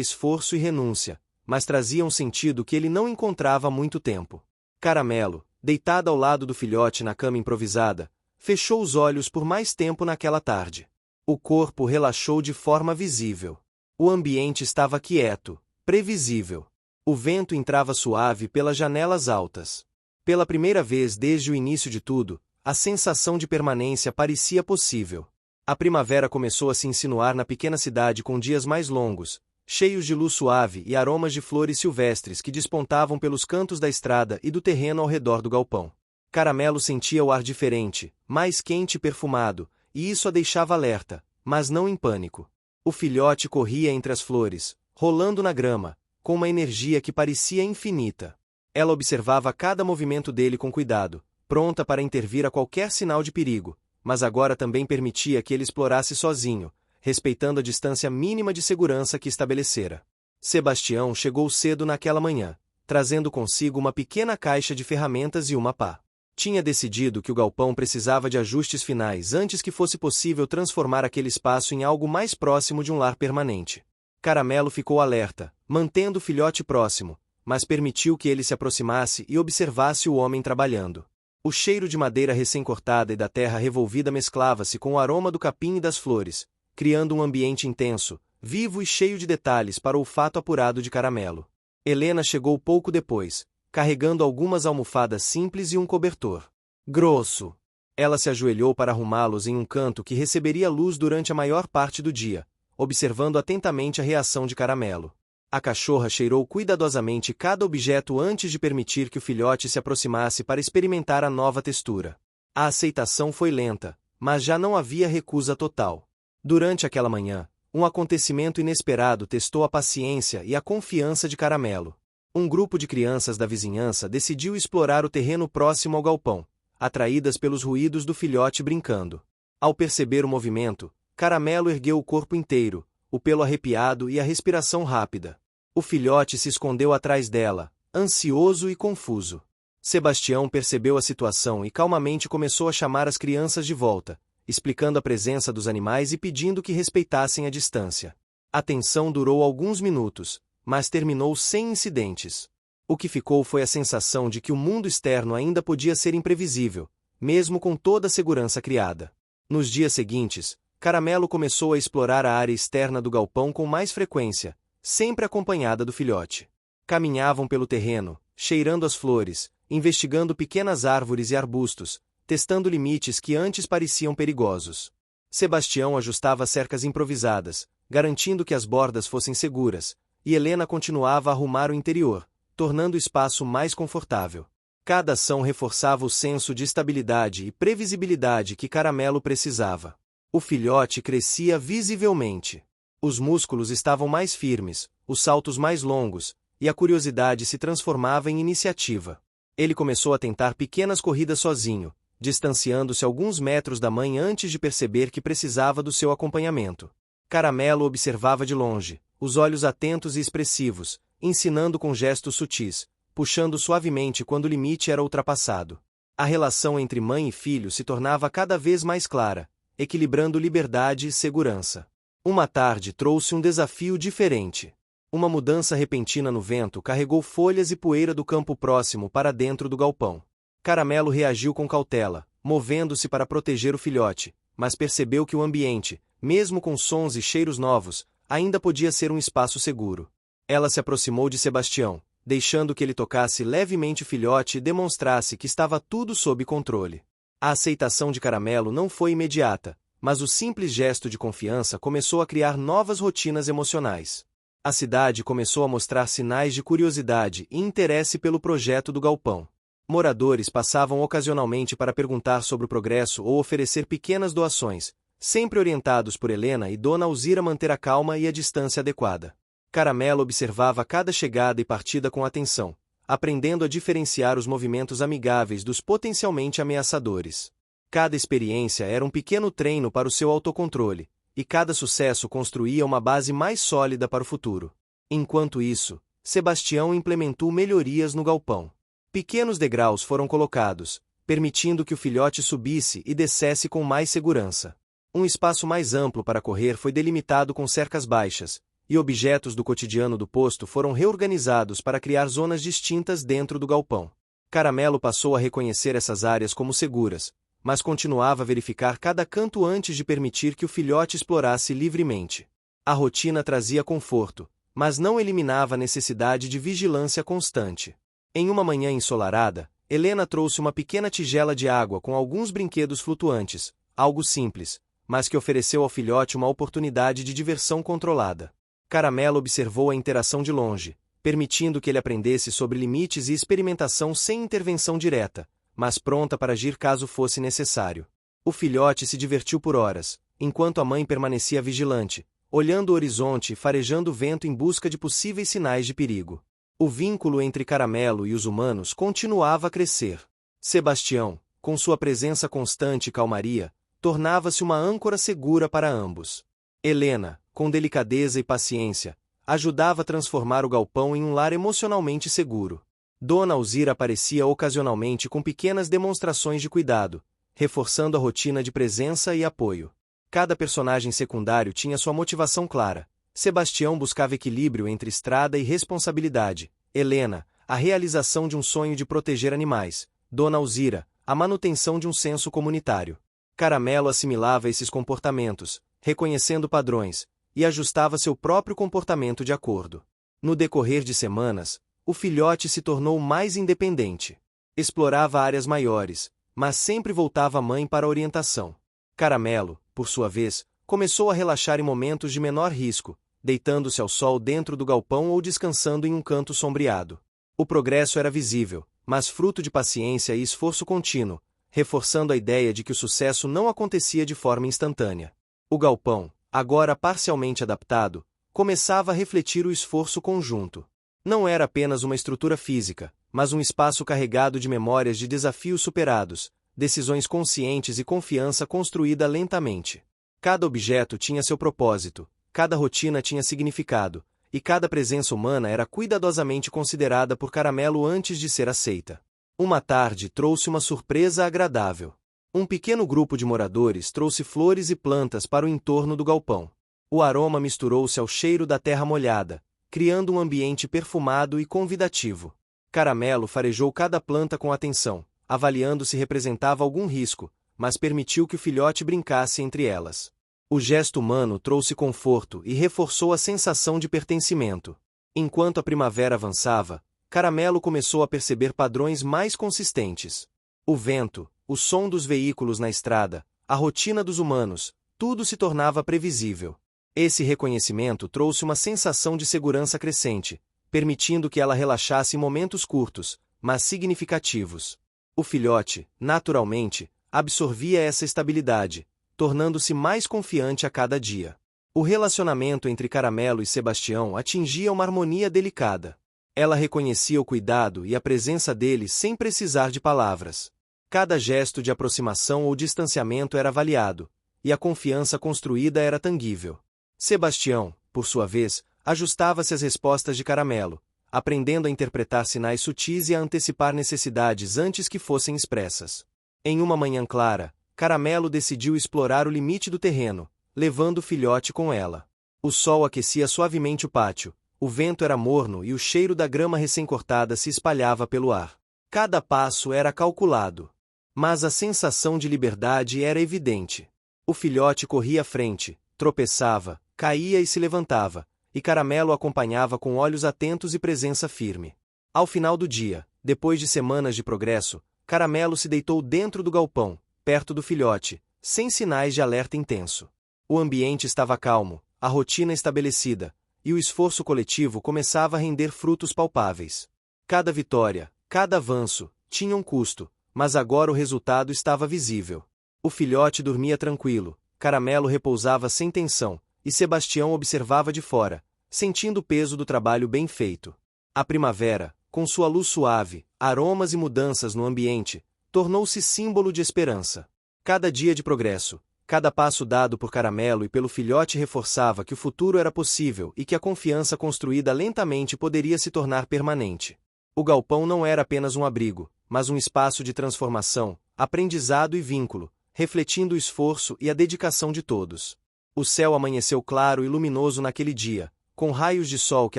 esforço e renúncia, mas trazia um sentido que ele não encontrava há muito tempo. Caramelo, deitada ao lado do filhote na cama improvisada, fechou os olhos por mais tempo naquela tarde. O corpo relaxou de forma visível. O ambiente estava quieto, previsível. O vento entrava suave pelas janelas altas. Pela primeira vez desde o início de tudo, a sensação de permanência parecia possível. A primavera começou a se insinuar na pequena cidade com dias mais longos, cheios de luz suave e aromas de flores silvestres que despontavam pelos cantos da estrada e do terreno ao redor do galpão. Caramelo sentia o ar diferente, mais quente e perfumado, e isso a deixava alerta, mas não em pânico. O filhote corria entre as flores, rolando na grama, com uma energia que parecia infinita. Ela observava cada movimento dele com cuidado, pronta para intervir a qualquer sinal de perigo, mas agora também permitia que ele explorasse sozinho, respeitando a distância mínima de segurança que estabelecera. Sebastião chegou cedo naquela manhã, trazendo consigo uma pequena caixa de ferramentas e uma pá. Tinha decidido que o galpão precisava de ajustes finais antes que fosse possível transformar aquele espaço em algo mais próximo de um lar permanente. Caramelo ficou alerta, mantendo o filhote próximo, mas permitiu que ele se aproximasse e observasse o homem trabalhando. O cheiro de madeira recém-cortada e da terra revolvida mesclava-se com o aroma do capim e das flores, criando um ambiente intenso, vivo e cheio de detalhes para o olfato apurado de Caramelo. Helena chegou pouco depois, carregando algumas almofadas simples e um cobertor grosso. Ela se ajoelhou para arrumá-los em um canto que receberia luz durante a maior parte do dia, observando atentamente a reação de Caramelo. A cachorra cheirou cuidadosamente cada objeto antes de permitir que o filhote se aproximasse para experimentar a nova textura. A aceitação foi lenta, mas já não havia recusa total. Durante aquela manhã, um acontecimento inesperado testou a paciência e a confiança de Caramelo. Um grupo de crianças da vizinhança decidiu explorar o terreno próximo ao galpão, atraídas pelos ruídos do filhote brincando. Ao perceber o movimento, Caramelo ergueu o corpo inteiro, o pelo arrepiado e a respiração rápida. O filhote se escondeu atrás dela, ansioso e confuso. Sebastião percebeu a situação e calmamente começou a chamar as crianças de volta, explicando a presença dos animais e pedindo que respeitassem a distância. A tensão durou alguns minutos, mas terminou sem incidentes. O que ficou foi a sensação de que o mundo externo ainda podia ser imprevisível, mesmo com toda a segurança criada. Nos dias seguintes, Caramelo começou a explorar a área externa do galpão com mais frequência, sempre acompanhada do filhote. Caminhavam pelo terreno, cheirando as flores, investigando pequenas árvores e arbustos, testando limites que antes pareciam perigosos. Sebastião ajustava cercas improvisadas, garantindo que as bordas fossem seguras, e Helena continuava a arrumar o interior, tornando o espaço mais confortável. Cada ação reforçava o senso de estabilidade e previsibilidade que Caramelo precisava. O filhote crescia visivelmente. Os músculos estavam mais firmes, os saltos mais longos, e a curiosidade se transformava em iniciativa. Ele começou a tentar pequenas corridas sozinho, distanciando-se alguns metros da mãe antes de perceber que precisava do seu acompanhamento. Caramelo observava de longe, os olhos atentos e expressivos, ensinando com gestos sutis, puxando suavemente quando o limite era ultrapassado. A relação entre mãe e filho se tornava cada vez mais clara, equilibrando liberdade e segurança. Uma tarde trouxe um desafio diferente. Uma mudança repentina no vento carregou folhas e poeira do campo próximo para dentro do galpão. Caramelo reagiu com cautela, movendo-se para proteger o filhote, mas percebeu que o ambiente, mesmo com sons e cheiros novos, ainda podia ser um espaço seguro. Ela se aproximou de Sebastião, deixando que ele tocasse levemente o filhote e demonstrasse que estava tudo sob controle. A aceitação de Caramelo não foi imediata, mas o simples gesto de confiança começou a criar novas rotinas emocionais. A cidade começou a mostrar sinais de curiosidade e interesse pelo projeto do galpão. Moradores passavam ocasionalmente para perguntar sobre o progresso ou oferecer pequenas doações, sempre orientados por Helena e Dona Alzira a manter a calma e a distância adequada. Caramelo observava cada chegada e partida com atenção, aprendendo a diferenciar os movimentos amigáveis dos potencialmente ameaçadores. Cada experiência era um pequeno treino para o seu autocontrole, e cada sucesso construía uma base mais sólida para o futuro. Enquanto isso, Sebastião implementou melhorias no galpão. Pequenos degraus foram colocados, permitindo que o filhote subisse e descesse com mais segurança. Um espaço mais amplo para correr foi delimitado com cercas baixas, e objetos do cotidiano do posto foram reorganizados para criar zonas distintas dentro do galpão. Caramelo passou a reconhecer essas áreas como seguras, mas continuava a verificar cada canto antes de permitir que o filhote explorasse livremente. A rotina trazia conforto, mas não eliminava a necessidade de vigilância constante. Em uma manhã ensolarada, Helena trouxe uma pequena tigela de água com alguns brinquedos flutuantes, algo simples, mas que ofereceu ao filhote uma oportunidade de diversão controlada. Caramelo observou a interação de longe, permitindo que ele aprendesse sobre limites e experimentação sem intervenção direta, mas pronta para agir caso fosse necessário. O filhote se divertiu por horas, enquanto a mãe permanecia vigilante, olhando o horizonte e farejando o vento em busca de possíveis sinais de perigo. O vínculo entre Caramelo e os humanos continuava a crescer. Sebastião, com sua presença constante e calmaria, tornava-se uma âncora segura para ambos. Helena, com delicadeza e paciência, ajudava a transformar o galpão em um lar emocionalmente seguro. Dona Alzira aparecia ocasionalmente com pequenas demonstrações de cuidado, reforçando a rotina de presença e apoio. Cada personagem secundário tinha sua motivação clara. Sebastião buscava equilíbrio entre estrada e responsabilidade. Helena, a realização de um sonho de proteger animais. Dona Alzira, a manutenção de um senso comunitário. Caramelo assimilava esses comportamentos, reconhecendo padrões, e ajustava seu próprio comportamento de acordo. No decorrer de semanas, o filhote se tornou mais independente. Explorava áreas maiores, mas sempre voltava à mãe para a orientação. Caramelo, por sua vez, começou a relaxar em momentos de menor risco, deitando-se ao sol dentro do galpão ou descansando em um canto sombreado. O progresso era visível, mas fruto de paciência e esforço contínuo, reforçando a ideia de que o sucesso não acontecia de forma instantânea. O galpão, agora parcialmente adaptado, começava a refletir o esforço conjunto. Não era apenas uma estrutura física, mas um espaço carregado de memórias de desafios superados, decisões conscientes e confiança construída lentamente. Cada objeto tinha seu propósito, cada rotina tinha significado, e cada presença humana era cuidadosamente considerada por Caramelo antes de ser aceita. Uma tarde trouxe uma surpresa agradável. Um pequeno grupo de moradores trouxe flores e plantas para o entorno do galpão. O aroma misturou-se ao cheiro da terra molhada, criando um ambiente perfumado e convidativo. Caramelo farejou cada planta com atenção, avaliando se representava algum risco, mas permitiu que o filhote brincasse entre elas. O gesto humano trouxe conforto e reforçou a sensação de pertencimento. Enquanto a primavera avançava, Caramelo começou a perceber padrões mais consistentes. O vento, o som dos veículos na estrada, a rotina dos humanos, tudo se tornava previsível. Esse reconhecimento trouxe uma sensação de segurança crescente, permitindo que ela relaxasse em momentos curtos, mas significativos. O filhote, naturalmente, absorvia essa estabilidade, tornando-se mais confiante a cada dia. O relacionamento entre Caramelo e Sebastião atingia uma harmonia delicada. Ela reconhecia o cuidado e a presença dele sem precisar de palavras. Cada gesto de aproximação ou distanciamento era avaliado, e a confiança construída era tangível. Sebastião, por sua vez, ajustava-se às respostas de Caramelo, aprendendo a interpretar sinais sutis e a antecipar necessidades antes que fossem expressas. Em uma manhã clara, Caramelo decidiu explorar o limite do terreno, levando o filhote com ela. O sol aquecia suavemente o pátio, o vento era morno e o cheiro da grama recém-cortada se espalhava pelo ar. Cada passo era calculado. Mas a sensação de liberdade era evidente. O filhote corria à frente, tropeçava, caía e se levantava, e Caramelo acompanhava com olhos atentos e presença firme. Ao final do dia, depois de semanas de progresso, Caramelo se deitou dentro do galpão, perto do filhote, sem sinais de alerta intenso. O ambiente estava calmo, a rotina estabelecida, e o esforço coletivo começava a render frutos palpáveis. Cada vitória, cada avanço, tinha um custo, mas agora o resultado estava visível. O filhote dormia tranquilo, Caramelo repousava sem tensão, e Sebastião observava de fora, sentindo o peso do trabalho bem feito. A primavera, com sua luz suave, aromas e mudanças no ambiente, tornou-se símbolo de esperança. Cada dia de progresso, cada passo dado por Caramelo e pelo filhote reforçava que o futuro era possível e que a confiança construída lentamente poderia se tornar permanente. O galpão não era apenas um abrigo, mas um espaço de transformação, aprendizado e vínculo, refletindo o esforço e a dedicação de todos. O céu amanheceu claro e luminoso naquele dia, com raios de sol que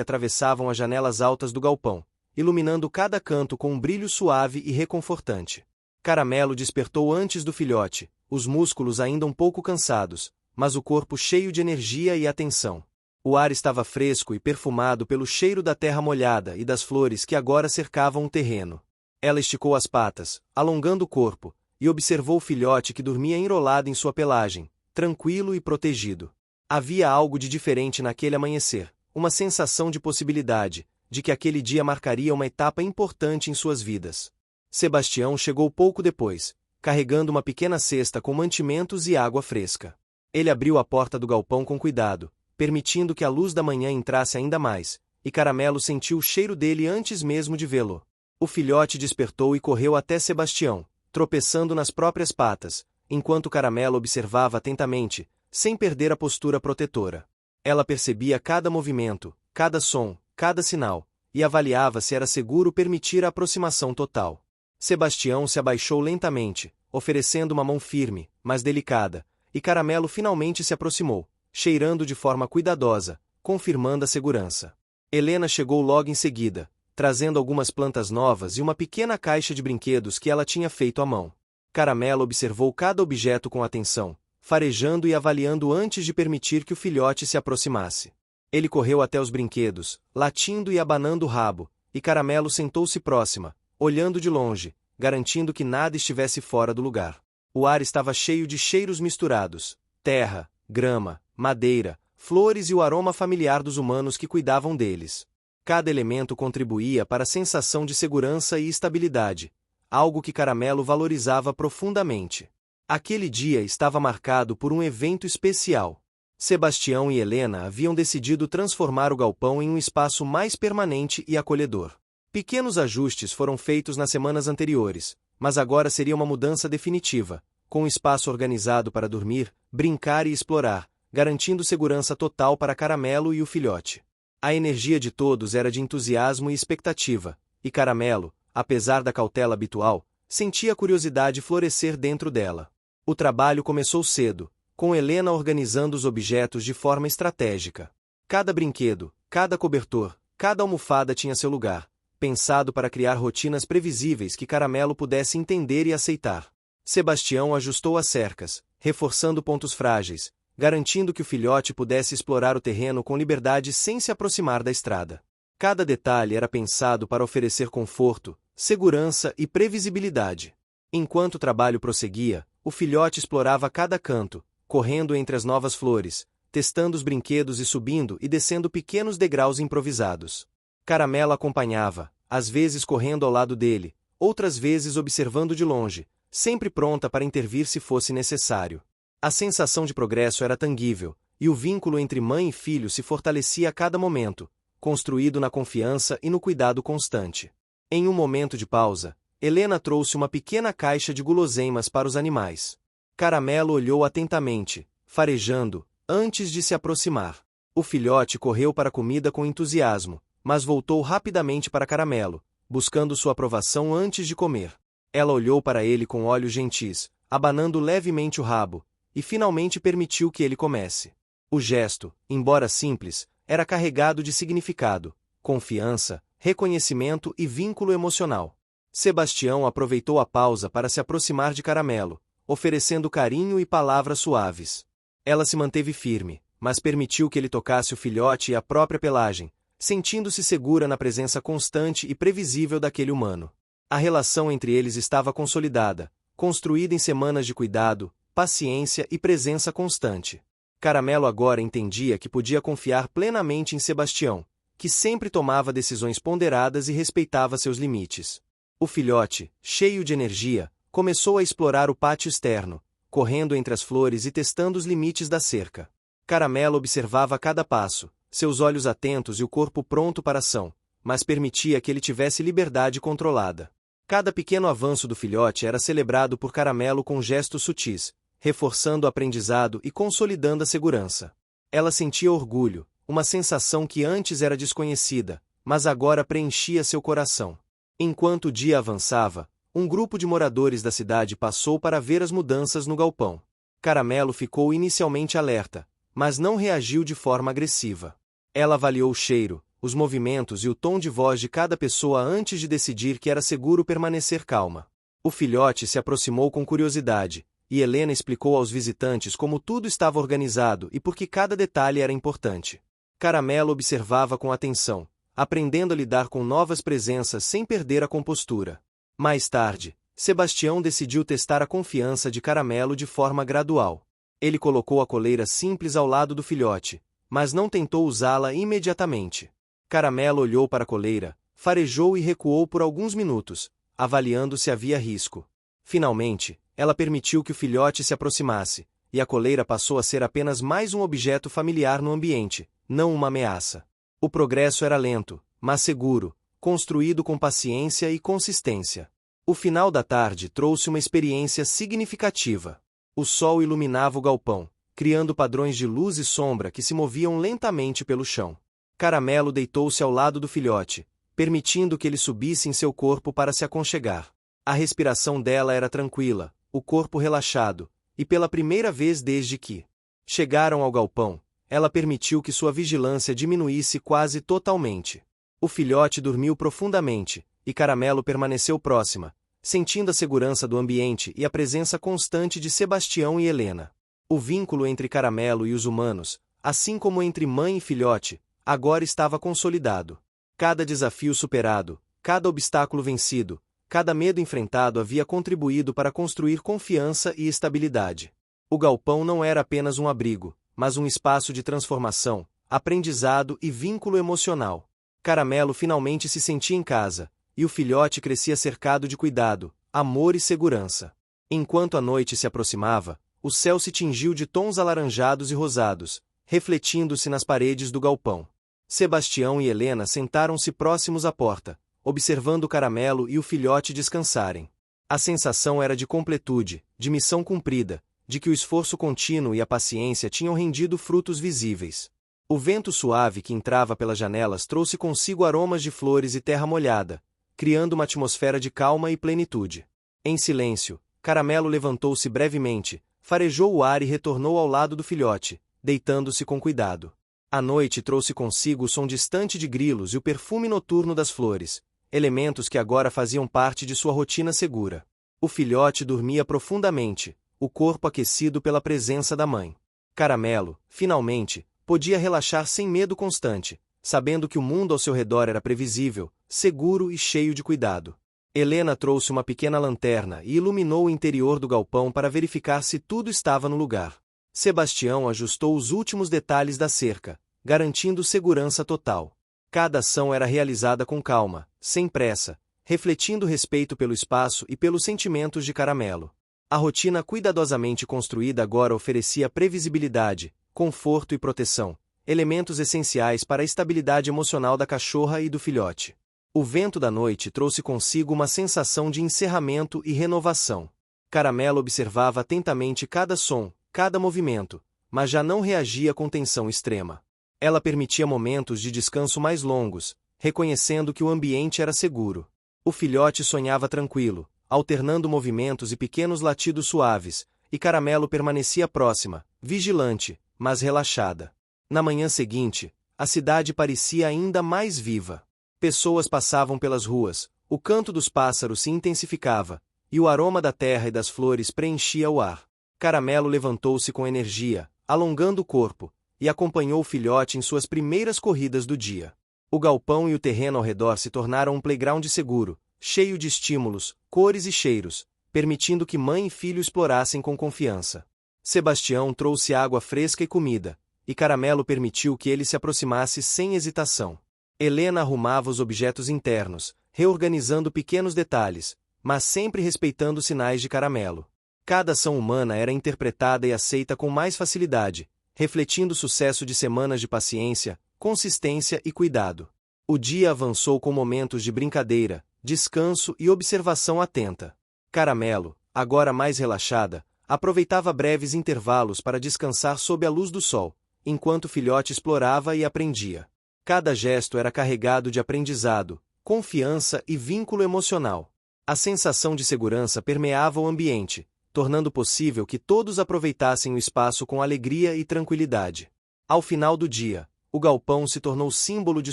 atravessavam as janelas altas do galpão, iluminando cada canto com um brilho suave e reconfortante. Caramelo despertou antes do filhote, os músculos ainda um pouco cansados, mas o corpo cheio de energia e atenção. O ar estava fresco e perfumado pelo cheiro da terra molhada e das flores que agora cercavam o terreno. Ela esticou as patas, alongando o corpo, e observou o filhote que dormia enrolado em sua pelagem, tranquilo e protegido. Havia algo de diferente naquele amanhecer, uma sensação de possibilidade, de que aquele dia marcaria uma etapa importante em suas vidas. Sebastião chegou pouco depois, carregando uma pequena cesta com mantimentos e água fresca. Ele abriu a porta do galpão com cuidado, permitindo que a luz da manhã entrasse ainda mais, e Caramelo sentiu o cheiro dele antes mesmo de vê-lo. O filhote despertou e correu até Sebastião, tropeçando nas próprias patas, enquanto Caramelo observava atentamente, sem perder a postura protetora. Ela percebia cada movimento, cada som, cada sinal, e avaliava se era seguro permitir a aproximação total. Sebastião se abaixou lentamente, oferecendo uma mão firme, mas delicada, e Caramelo finalmente se aproximou, cheirando de forma cuidadosa, confirmando a segurança. Helena chegou logo em seguida, trazendo algumas plantas novas e uma pequena caixa de brinquedos que ela tinha feito à mão. Caramelo observou cada objeto com atenção, farejando e avaliando antes de permitir que o filhote se aproximasse. Ele correu até os brinquedos, latindo e abanando o rabo, e Caramelo sentou-se próxima, olhando de longe, garantindo que nada estivesse fora do lugar. O ar estava cheio de cheiros misturados: terra, grama, madeira, flores e o aroma familiar dos humanos que cuidavam deles. Cada elemento contribuía para a sensação de segurança e estabilidade, algo que Caramelo valorizava profundamente. Aquele dia estava marcado por um evento especial. Sebastião e Helena haviam decidido transformar o galpão em um espaço mais permanente e acolhedor. Pequenos ajustes foram feitos nas semanas anteriores, mas agora seria uma mudança definitiva, com um espaço organizado para dormir, brincar e explorar, garantindo segurança total para Caramelo e o filhote. A energia de todos era de entusiasmo e expectativa, e Caramelo, apesar da cautela habitual, sentia a curiosidade florescer dentro dela. O trabalho começou cedo, com Helena organizando os objetos de forma estratégica. Cada brinquedo, cada cobertor, cada almofada tinha seu lugar, pensado para criar rotinas previsíveis que Caramelo pudesse entender e aceitar. Sebastião ajustou as cercas, reforçando pontos frágeis, garantindo que o filhote pudesse explorar o terreno com liberdade sem se aproximar da estrada. Cada detalhe era pensado para oferecer conforto, segurança e previsibilidade. Enquanto o trabalho prosseguia, o filhote explorava cada canto, correndo entre as novas flores, testando os brinquedos e subindo e descendo pequenos degraus improvisados. Caramelo acompanhava, às vezes correndo ao lado dele, outras vezes observando de longe, sempre pronta para intervir se fosse necessário. A sensação de progresso era tangível, e o vínculo entre mãe e filho se fortalecia a cada momento, construído na confiança e no cuidado constante. Em um momento de pausa, Helena trouxe uma pequena caixa de guloseimas para os animais. Caramelo olhou atentamente, farejando, antes de se aproximar. O filhote correu para a comida com entusiasmo, mas voltou rapidamente para Caramelo, buscando sua aprovação antes de comer. Ela olhou para ele com olhos gentis, abanando levemente o rabo, e finalmente permitiu que ele comesse. O gesto, embora simples, era carregado de significado, confiança, reconhecimento e vínculo emocional. Sebastião aproveitou a pausa para se aproximar de Caramelo, oferecendo carinho e palavras suaves. Ela se manteve firme, mas permitiu que ele tocasse o filhote e a própria pelagem, sentindo-se segura na presença constante e previsível daquele humano. A relação entre eles estava consolidada, construída em semanas de cuidado, paciência e presença constante. Caramelo agora entendia que podia confiar plenamente em Sebastião, que sempre tomava decisões ponderadas e respeitava seus limites. O filhote, cheio de energia, começou a explorar o pátio externo, correndo entre as flores e testando os limites da cerca. Caramelo observava cada passo, seus olhos atentos e o corpo pronto para a ação, mas permitia que ele tivesse liberdade controlada. Cada pequeno avanço do filhote era celebrado por Caramelo com gestos sutis, reforçando o aprendizado e consolidando a segurança. Ela sentia orgulho, uma sensação que antes era desconhecida, mas agora preenchia seu coração. Enquanto o dia avançava, um grupo de moradores da cidade passou para ver as mudanças no galpão. Caramelo ficou inicialmente alerta, mas não reagiu de forma agressiva. Ela avaliou o cheiro, os movimentos e o tom de voz de cada pessoa antes de decidir que era seguro permanecer calma. O filhote se aproximou com curiosidade, e Helena explicou aos visitantes como tudo estava organizado e por que cada detalhe era importante. Caramelo observava com atenção, aprendendo a lidar com novas presenças sem perder a compostura. Mais tarde, Sebastião decidiu testar a confiança de Caramelo de forma gradual. Ele colocou a coleira simples ao lado do filhote, mas não tentou usá-la imediatamente. Caramelo olhou para a coleira, farejou e recuou por alguns minutos, avaliando se havia risco. Finalmente, ela permitiu que o filhote se aproximasse, e a coleira passou a ser apenas mais um objeto familiar no ambiente, não uma ameaça. O progresso era lento, mas seguro, construído com paciência e consistência. O final da tarde trouxe uma experiência significativa. O sol iluminava o galpão, criando padrões de luz e sombra que se moviam lentamente pelo chão. Caramelo deitou-se ao lado do filhote, permitindo que ele subisse em seu corpo para se aconchegar. A respiração dela era tranquila, o corpo relaxado, e pela primeira vez desde que chegaram ao galpão, ela permitiu que sua vigilância diminuísse quase totalmente. O filhote dormiu profundamente, e Caramelo permaneceu próxima, sentindo a segurança do ambiente e a presença constante de Sebastião e Helena. O vínculo entre Caramelo e os humanos, assim como entre mãe e filhote, agora estava consolidado. Cada desafio superado, cada obstáculo vencido, cada medo enfrentado havia contribuído para construir confiança e estabilidade. O galpão não era apenas um abrigo, mas um espaço de transformação, aprendizado e vínculo emocional. Caramelo finalmente se sentia em casa, e o filhote crescia cercado de cuidado, amor e segurança. Enquanto a noite se aproximava, o céu se tingiu de tons alaranjados e rosados, refletindo-se nas paredes do galpão. Sebastião e Helena sentaram-se próximos à porta, observando Caramelo e o filhote descansarem. A sensação era de completude, de missão cumprida, de que o esforço contínuo e a paciência tinham rendido frutos visíveis. O vento suave que entrava pelas janelas trouxe consigo aromas de flores e terra molhada, criando uma atmosfera de calma e plenitude. Em silêncio, Caramelo levantou-se brevemente, farejou o ar e retornou ao lado do filhote, deitando-se com cuidado. A noite trouxe consigo o som distante de grilos e o perfume noturno das flores, elementos que agora faziam parte de sua rotina segura. O filhote dormia profundamente, o corpo aquecido pela presença da mãe. Caramelo, finalmente, podia relaxar sem medo constante, sabendo que o mundo ao seu redor era previsível, seguro e cheio de cuidado. Helena trouxe uma pequena lanterna e iluminou o interior do galpão para verificar se tudo estava no lugar. Sebastião ajustou os últimos detalhes da cerca, garantindo segurança total. Cada ação era realizada com calma, sem pressa, refletindo respeito pelo espaço e pelos sentimentos de Caramelo. A rotina cuidadosamente construída agora oferecia previsibilidade, conforto e proteção, elementos essenciais para a estabilidade emocional da cachorra e do filhote. O vento da noite trouxe consigo uma sensação de encerramento e renovação. Caramelo observava atentamente cada som, cada movimento, mas já não reagia com tensão extrema. Ela permitia momentos de descanso mais longos, reconhecendo que o ambiente era seguro. O filhote sonhava tranquilo, alternando movimentos e pequenos latidos suaves, e Caramelo permanecia próxima, vigilante, mas relaxada. Na manhã seguinte, a cidade parecia ainda mais viva. Pessoas passavam pelas ruas, o canto dos pássaros se intensificava, e o aroma da terra e das flores preenchia o ar. Caramelo levantou-se com energia, alongando o corpo, e acompanhou o filhote em suas primeiras corridas do dia. O galpão e o terreno ao redor se tornaram um playground seguro, cheio de estímulos, cores e cheiros, permitindo que mãe e filho explorassem com confiança. Sebastião trouxe água fresca e comida, e Caramelo permitiu que ele se aproximasse sem hesitação. Helena arrumava os objetos internos, reorganizando pequenos detalhes, mas sempre respeitando os sinais de Caramelo. Cada ação humana era interpretada e aceita com mais facilidade, refletindo o sucesso de semanas de paciência, consistência e cuidado. O dia avançou com momentos de brincadeira, descanso e observação atenta. Caramelo, agora mais relaxada, aproveitava breves intervalos para descansar sob a luz do sol, enquanto o filhote explorava e aprendia. Cada gesto era carregado de aprendizado, confiança e vínculo emocional. A sensação de segurança permeava o ambiente, tornando possível que todos aproveitassem o espaço com alegria e tranquilidade. Ao final do dia, o galpão se tornou símbolo de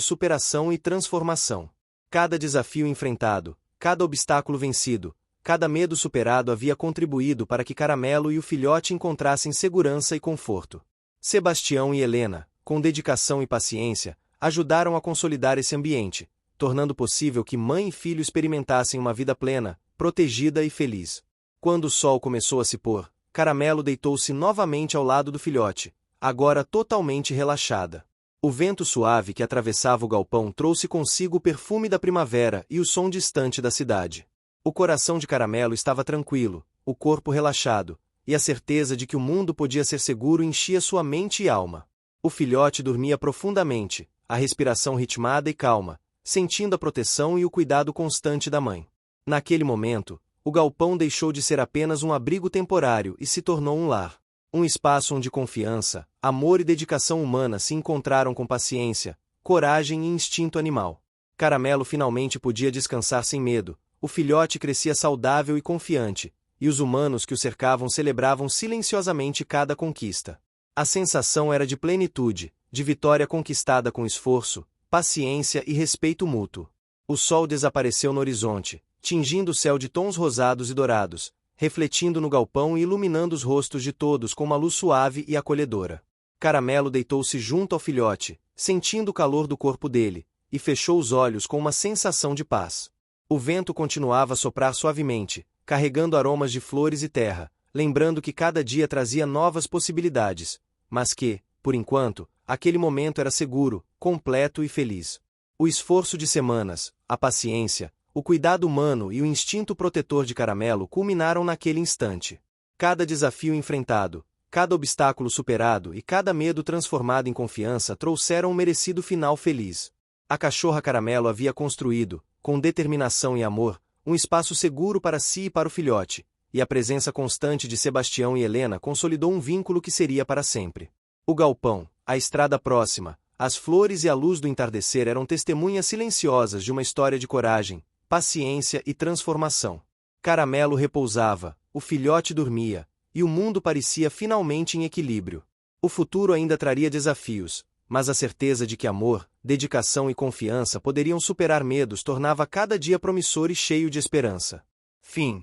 superação e transformação. Cada desafio enfrentado, cada obstáculo vencido, cada medo superado havia contribuído para que Caramelo e o filhote encontrassem segurança e conforto. Sebastião e Helena, com dedicação e paciência, ajudaram a consolidar esse ambiente, tornando possível que mãe e filho experimentassem uma vida plena, protegida e feliz. Quando o sol começou a se pôr, Caramelo deitou-se novamente ao lado do filhote, agora totalmente relaxada. O vento suave que atravessava o galpão trouxe consigo o perfume da primavera e o som distante da cidade. O coração de Caramelo estava tranquilo, o corpo relaxado, e a certeza de que o mundo podia ser seguro enchia sua mente e alma. O filhote dormia profundamente, a respiração ritmada e calma, sentindo a proteção e o cuidado constante da mãe. Naquele momento, o galpão deixou de ser apenas um abrigo temporário e se tornou um lar. Um espaço onde confiança, amor e dedicação humana se encontraram com paciência, coragem e instinto animal. Caramelo finalmente podia descansar sem medo, o filhote crescia saudável e confiante, e os humanos que o cercavam celebravam silenciosamente cada conquista. A sensação era de plenitude, de vitória conquistada com esforço, paciência e respeito mútuo. O sol desapareceu no horizonte, tingindo o céu de tons rosados e dourados, refletindo no galpão e iluminando os rostos de todos com uma luz suave e acolhedora. Caramelo deitou-se junto ao filhote, sentindo o calor do corpo dele, e fechou os olhos com uma sensação de paz. O vento continuava a soprar suavemente, carregando aromas de flores e terra, lembrando que cada dia trazia novas possibilidades, mas que, por enquanto, aquele momento era seguro, completo e feliz. O esforço de semanas, a paciência, o cuidado humano e o instinto protetor de Caramelo culminaram naquele instante. Cada desafio enfrentado, cada obstáculo superado e cada medo transformado em confiança trouxeram um merecido final feliz. A cachorra Caramelo havia construído, com determinação e amor, um espaço seguro para si e para o filhote, e a presença constante de Sebastião e Helena consolidou um vínculo que seria para sempre. O galpão, a estrada próxima, as flores e a luz do entardecer eram testemunhas silenciosas de uma história de coragem, paciência e transformação. Caramelo repousava, o filhote dormia, e o mundo parecia finalmente em equilíbrio. O futuro ainda traria desafios, mas a certeza de que amor, dedicação e confiança poderiam superar medos tornava cada dia promissor e cheio de esperança. Fim.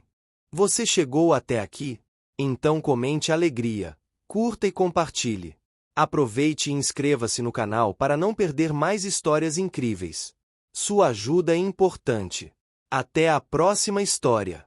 Você chegou até aqui? Então comente alegria, curta e compartilhe. Aproveite e inscreva-se no canal para não perder mais histórias incríveis. Sua ajuda é importante. Até a próxima história!